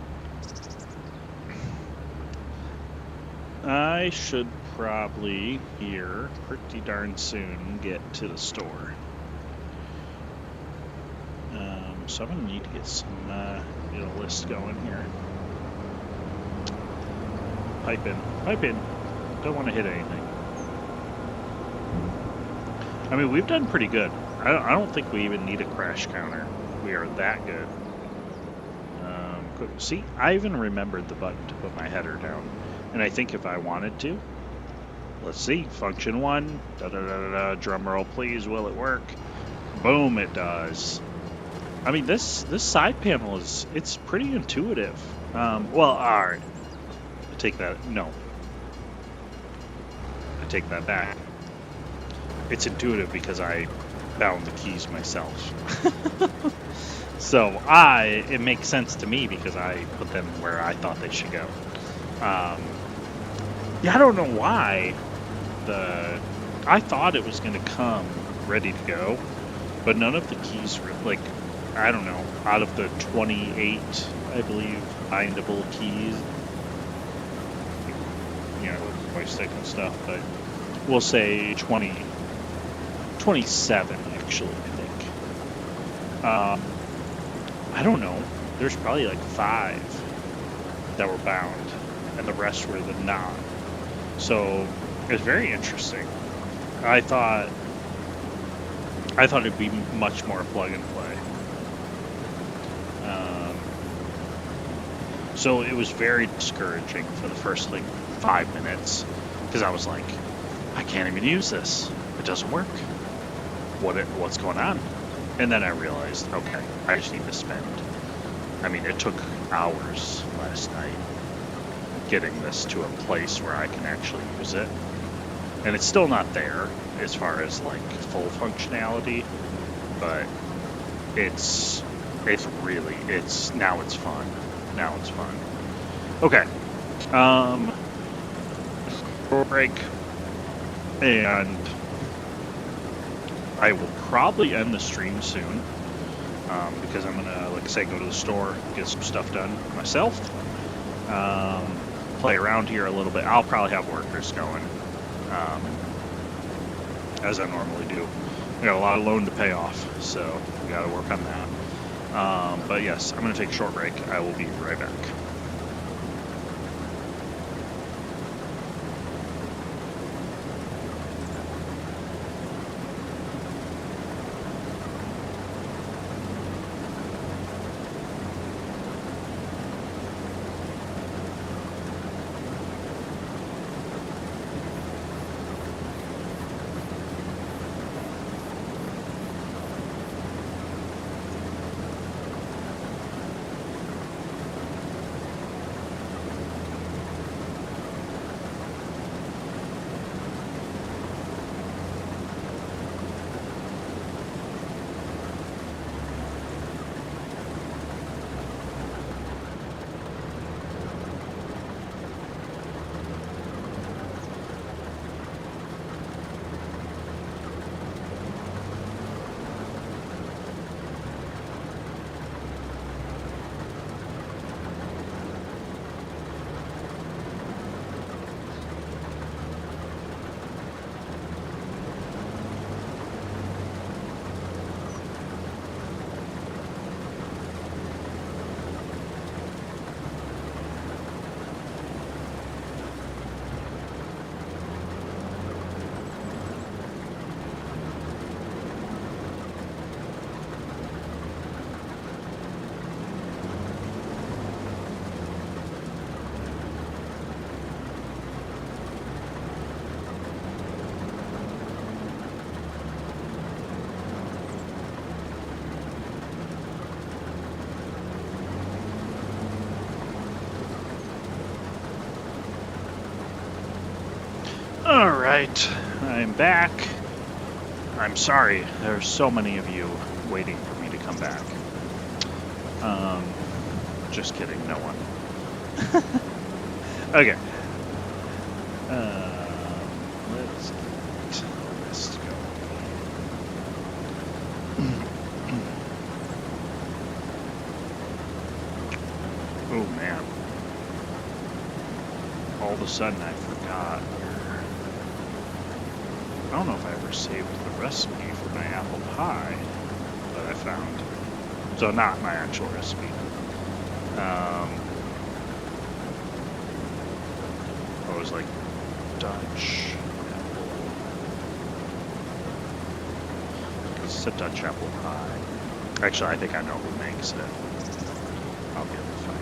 I should probably here pretty darn soon get to the store. So I'm gonna need to get some get a list going here. Pipe in, pipe in. Don't want to hit anything. I mean, we've done pretty good. I don't think we even need a crash counter. We are that good. See, I even remembered the button to put my header down. And I think if I wanted to, let's see, function 1, da-da-da-da-da, drum roll please, will it work? Boom, it does. I mean, this side panel it's pretty intuitive. Well, alright. I take that, no. I take that back. It's intuitive because I bound the keys myself. So it makes sense to me because I put them where I thought they should go. Yeah, I don't know why I thought it was gonna come ready to go, but none of the keys were like, I don't know, out of the 28, I believe, bindable keys, you know, with joystick and stuff, but we'll say 27 actually, I think. I don't know. There's probably like 5 that were bound, and the rest were the not. So it was very interesting. I thought it'd be much more plug and play. So it was very discouraging for the first like 5 minutes because I was like, I can't even use this. It doesn't work. What's going on? And then I realized, okay, I just need to spend. I mean, it took hours last night getting this to a place where I can actually use it. And it's still not there as far as like full functionality, but it's really, now it's fun. Now it's fun. Okay. Break. And I will probably end the stream soon. Because I'm gonna, like I say, go to the store, get some stuff done myself. Play around here a little bit. I'll probably have workers going, as I normally do. I got a lot of loan to pay off, so we got to work on that. But yes, I'm gonna take a short break. I will be right back. Alright, I'm back. I'm sorry, there's so many of you waiting for me to come back. Just kidding, no one. Okay. Let's get this going. Oh man. All of a sudden I forgot. I don't know if I ever saved the recipe for my apple pie that I found. So not my actual recipe. It was like Dutch apple. It's a Dutch apple pie. Actually, I think I know who makes it. I'll be able to find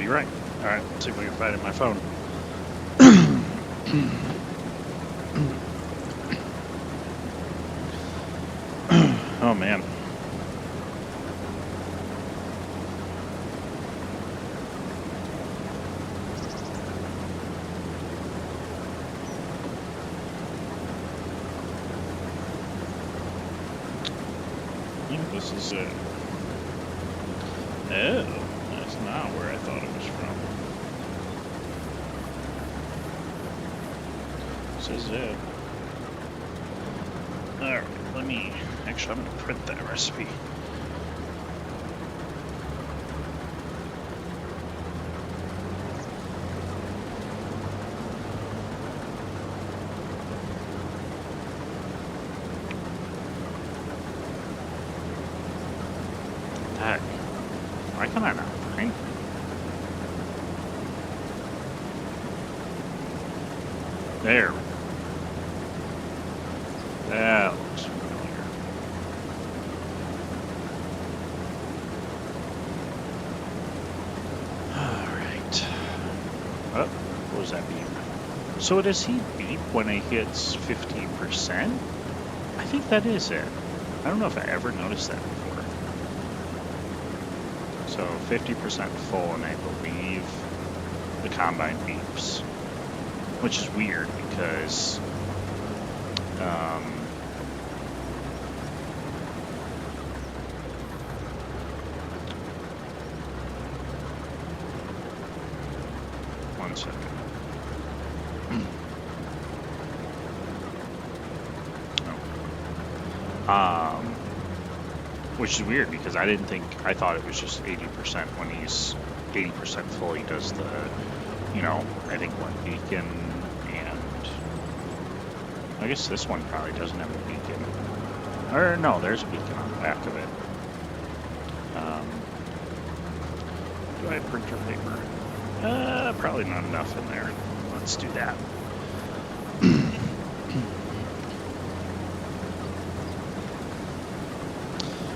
right. Alright, let's see if we can find it in my phone. Oh man. I think this is it. Oh. That's not where I thought it was from. This is it. Alright, let me... Actually, I'm going to print that recipe. heck? Why can I not find it? There. That looks familiar. Alright. Oh, what was that beep? So does he beep when it hits 50%? I think that is it. I don't know if I ever noticed that before. So 50% full, and I believe the combine beeps. Which is weird because one second. Which is weird because I thought it was just 80% when he's 80% full. He does the, I think one beacon, and I guess this one probably doesn't have a beacon. Or no, there's a beacon on the back of it. Do I have printer paper? Probably not enough in there. Let's do that.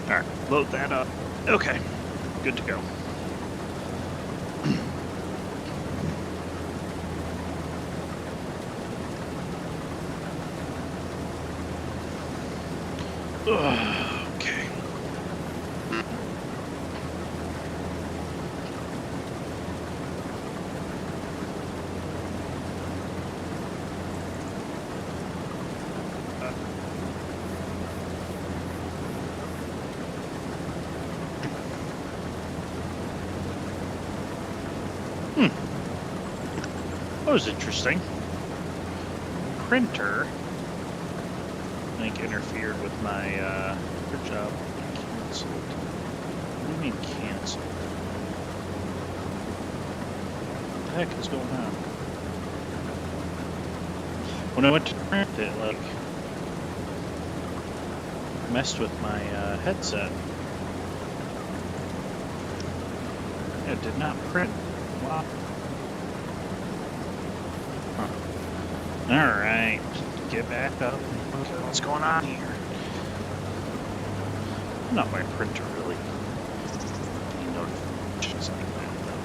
Alright, load that up. Okay, good to go. Okay. That was interesting. Printer, I think, interfered with my job. Canceled. What do you mean canceled? What the heck is going on? When I went to print it, like, messed with my headset. It did not print. Wow. Alright, get back up. Okay, what's going on here? Not my printer, really. Any notifications like that, though.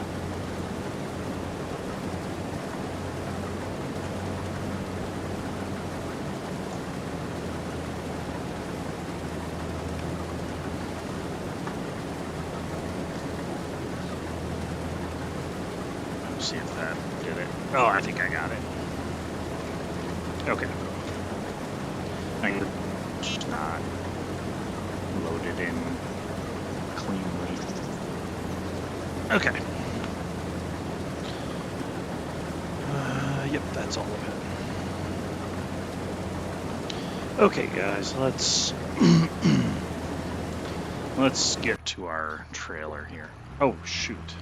Let's see if that did it. Oh, I think I got it. Okay. I'm just not loaded in cleanly. Okay. Yep, that's all of it. Okay, guys, let's let's get to our trailer here. Oh, shoot.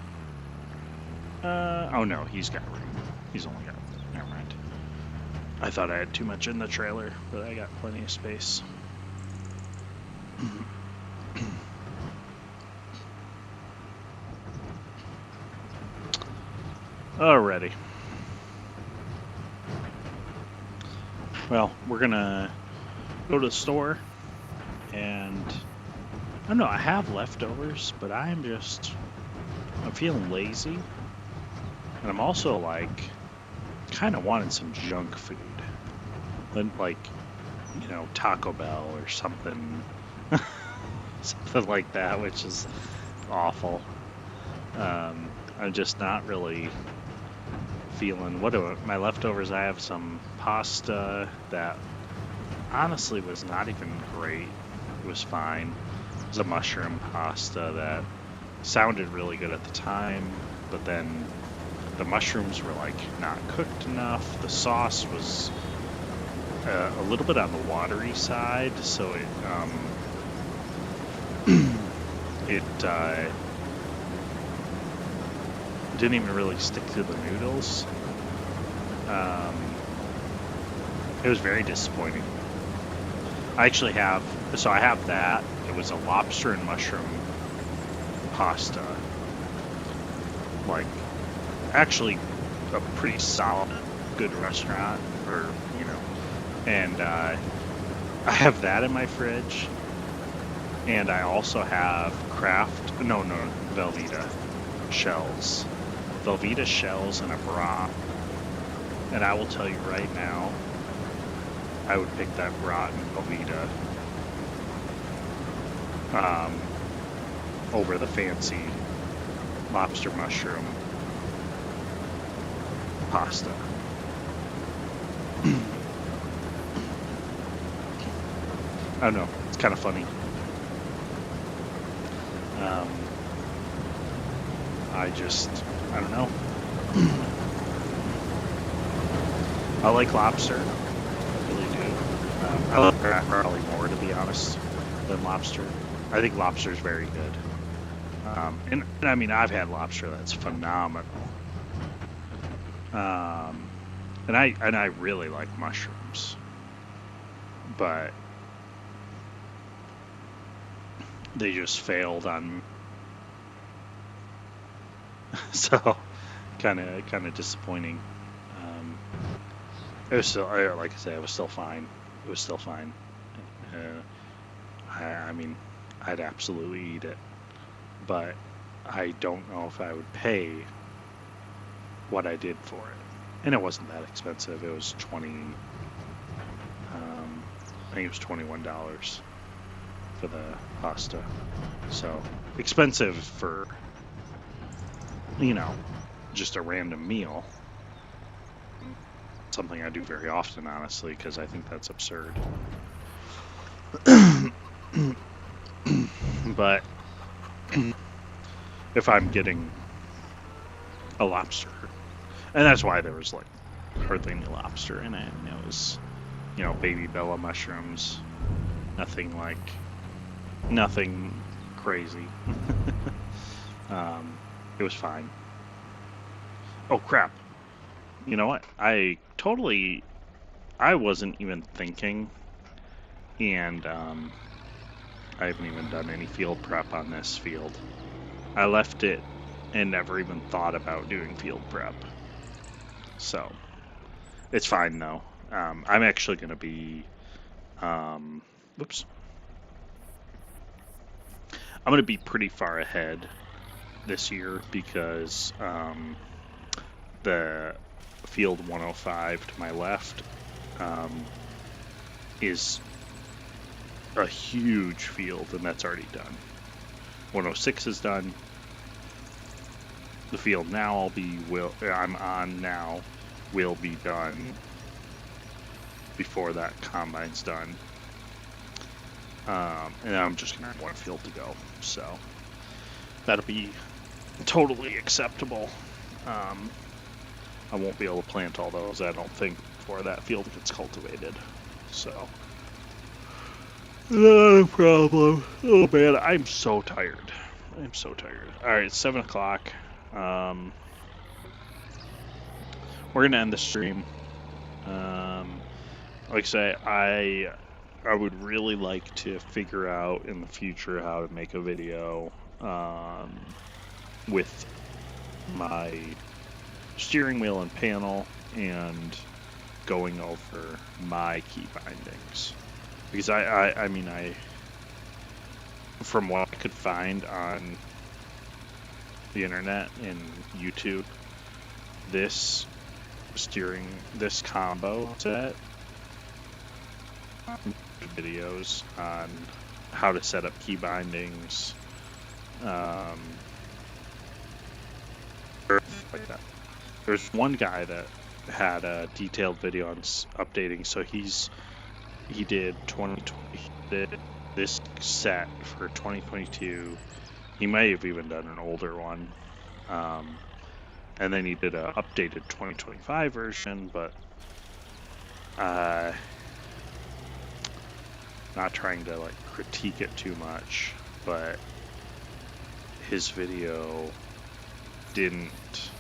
Oh no, he's got room. He's only got, never mind. I thought I had too much in the trailer, but I got plenty of space. Alrighty. Well, we're gonna go to the store, and I don't know, I have leftovers, but I'm feeling lazy, and I'm also like kind of wanting some junk food, like, Taco Bell or something, something like that, which is awful. I'm just not really feeling. What are my leftovers? I have some pasta that honestly was not even great. It was fine. It was a mushroom pasta that sounded really good at the time, but then the mushrooms were like not cooked enough. The sauce was a little bit on the watery side, so it didn't even really stick to the noodles. It was very disappointing. I have that. It was a lobster and mushroom pasta. Like, actually a pretty solid, good restaurant, or, you know, and I have that in my fridge, and I also have Velveeta shells. Velveeta shells and a brat. And I will tell you right now, I would pick that brat and Velveeta over the fancy lobster mushroom pasta. I don't know. It's kind of funny. I don't know. I like lobster. I really do. I like crab probably more, to be honest, than lobster. I think lobster is very good. And I mean, I've had lobster that's phenomenal. And I really like mushrooms, but they just failed on me. So kind of disappointing. It was still, like I said, it was still fine. It was still fine. I mean, I'd absolutely eat it, but I don't know if I would pay what I did for it. And it wasn't that expensive. It was I think it was $21 for the pasta. So expensive for, you know, just a random meal. Something I do very often, honestly, because I think that's absurd. But if I'm getting a lobster, and that's why there was like hardly any lobster in it, and it was, you know, baby bella mushrooms, nothing crazy. It was fine. Oh crap. You know what? I wasn't even thinking, and I haven't even done any field prep on this field. I left it and never even thought about doing field prep. So, it's fine though. I'm actually going to be, whoops. I'm going to be pretty far ahead this year because the field 105 to my left is a huge field, and that's already done. 106 is done. The field now I'm on now will be done before that combine's done. And I'm just gonna have one field to go, so that'll be totally acceptable. I won't be able to plant all those, I don't think, before that field gets cultivated. So, not a problem. Oh man, I'm so tired. Alright, it's 7 o'clock. We're gonna end the stream. Like I say, I would really like to figure out in the future how to make a video with my steering wheel and panel and going over my key bindings, because I mean, from what I could find on the internet and YouTube, this combo set videos on how to set up key bindings, like that. There's one guy that had a detailed video on updating, so he did this set for 2022. He may have even done an older one, and then he did a updated 2025 version, but not trying to like critique it too much, but his video didn't,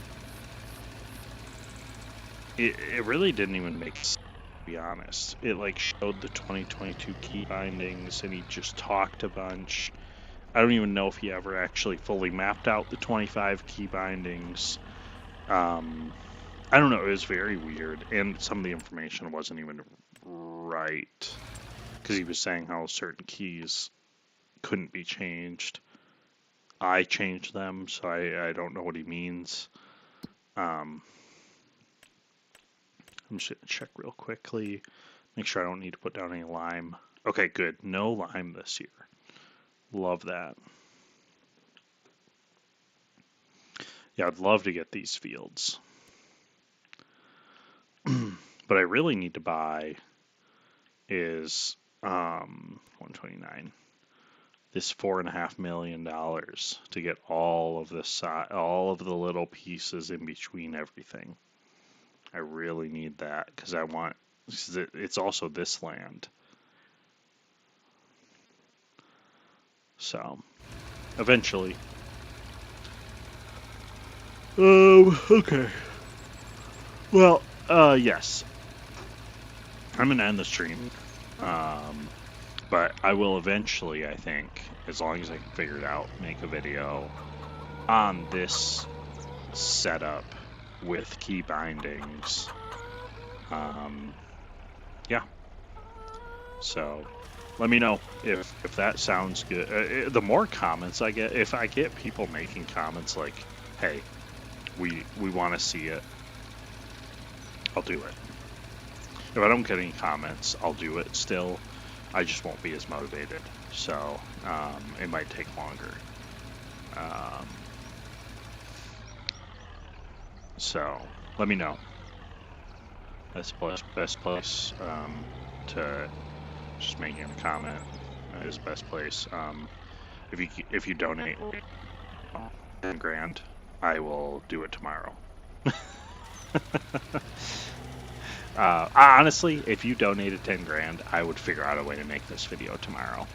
it really didn't even make sense, to be honest. It like showed the 2022 key bindings and he just talked a bunch, I don't even know if he ever actually fully mapped out the 25 key bindings. I don't know. It was very weird, and some of the information wasn't even right because he was saying how certain keys couldn't be changed. I changed them, so I don't know what he means. I'm just gonna check real quickly, make sure I don't need to put down any lime. Okay, good. No lime this year. Love that. Yeah, I'd love to get these fields. But I really need to buy is 129. This $4.5 million to get all of all of the little pieces in between everything. I really need that because I want. It's also this land. So, eventually. Okay. Well, yes. I'm gonna end the stream. But I will eventually, I think, as long as I can figure it out, make a video on this setup with key bindings. Yeah. So let me know if that sounds good. The more comments I get, if I get people making comments like, "Hey, we want to see it," I'll do it. If I don't get any comments, I'll do it still. I just won't be as motivated, so it might take longer. So let me know. That's the best place to just making a comment is the best place. If you donate 10 grand, I will do it tomorrow. Honestly, if you donated 10 grand, I would figure out a way to make this video tomorrow.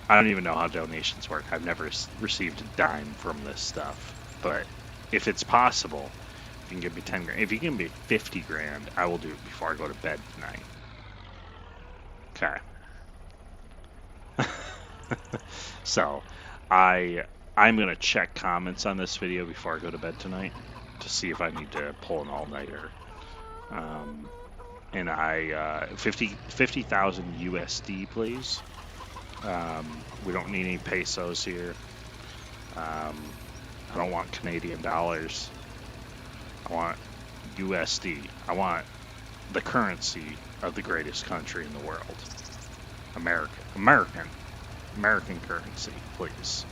I don't even know how donations work. I've never received a dime from this stuff. But if it's possible, you can give me 10 grand. If you give me 50 grand, I will do it before I go to bed tonight. Okay. So, I'm going to check comments on this video before I go to bed tonight to see if I need to pull an all-nighter. And 50,000 USD, please. We don't need any pesos here. I don't want Canadian dollars. I want USD. I want the currency of the greatest country in the world. American currency, please.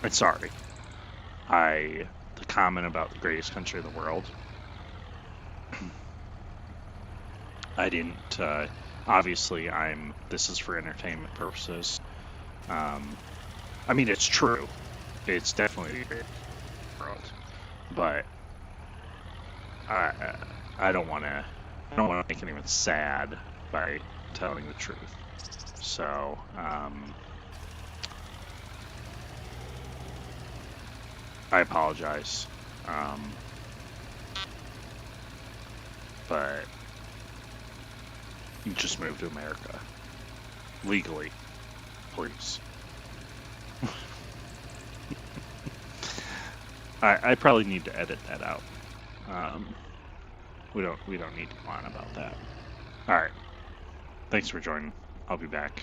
And sorry, the comment about the greatest country in the world, I didn't, obviously this is for entertainment purposes. I mean, it's true. It's definitely the greatest world. But I don't want to make anyone sad by telling the truth. So, I apologize. But you just moved to America. Legally. Please. I probably need to edit that out. We don't need to go on about that. Alright. Thanks for joining. I'll be back.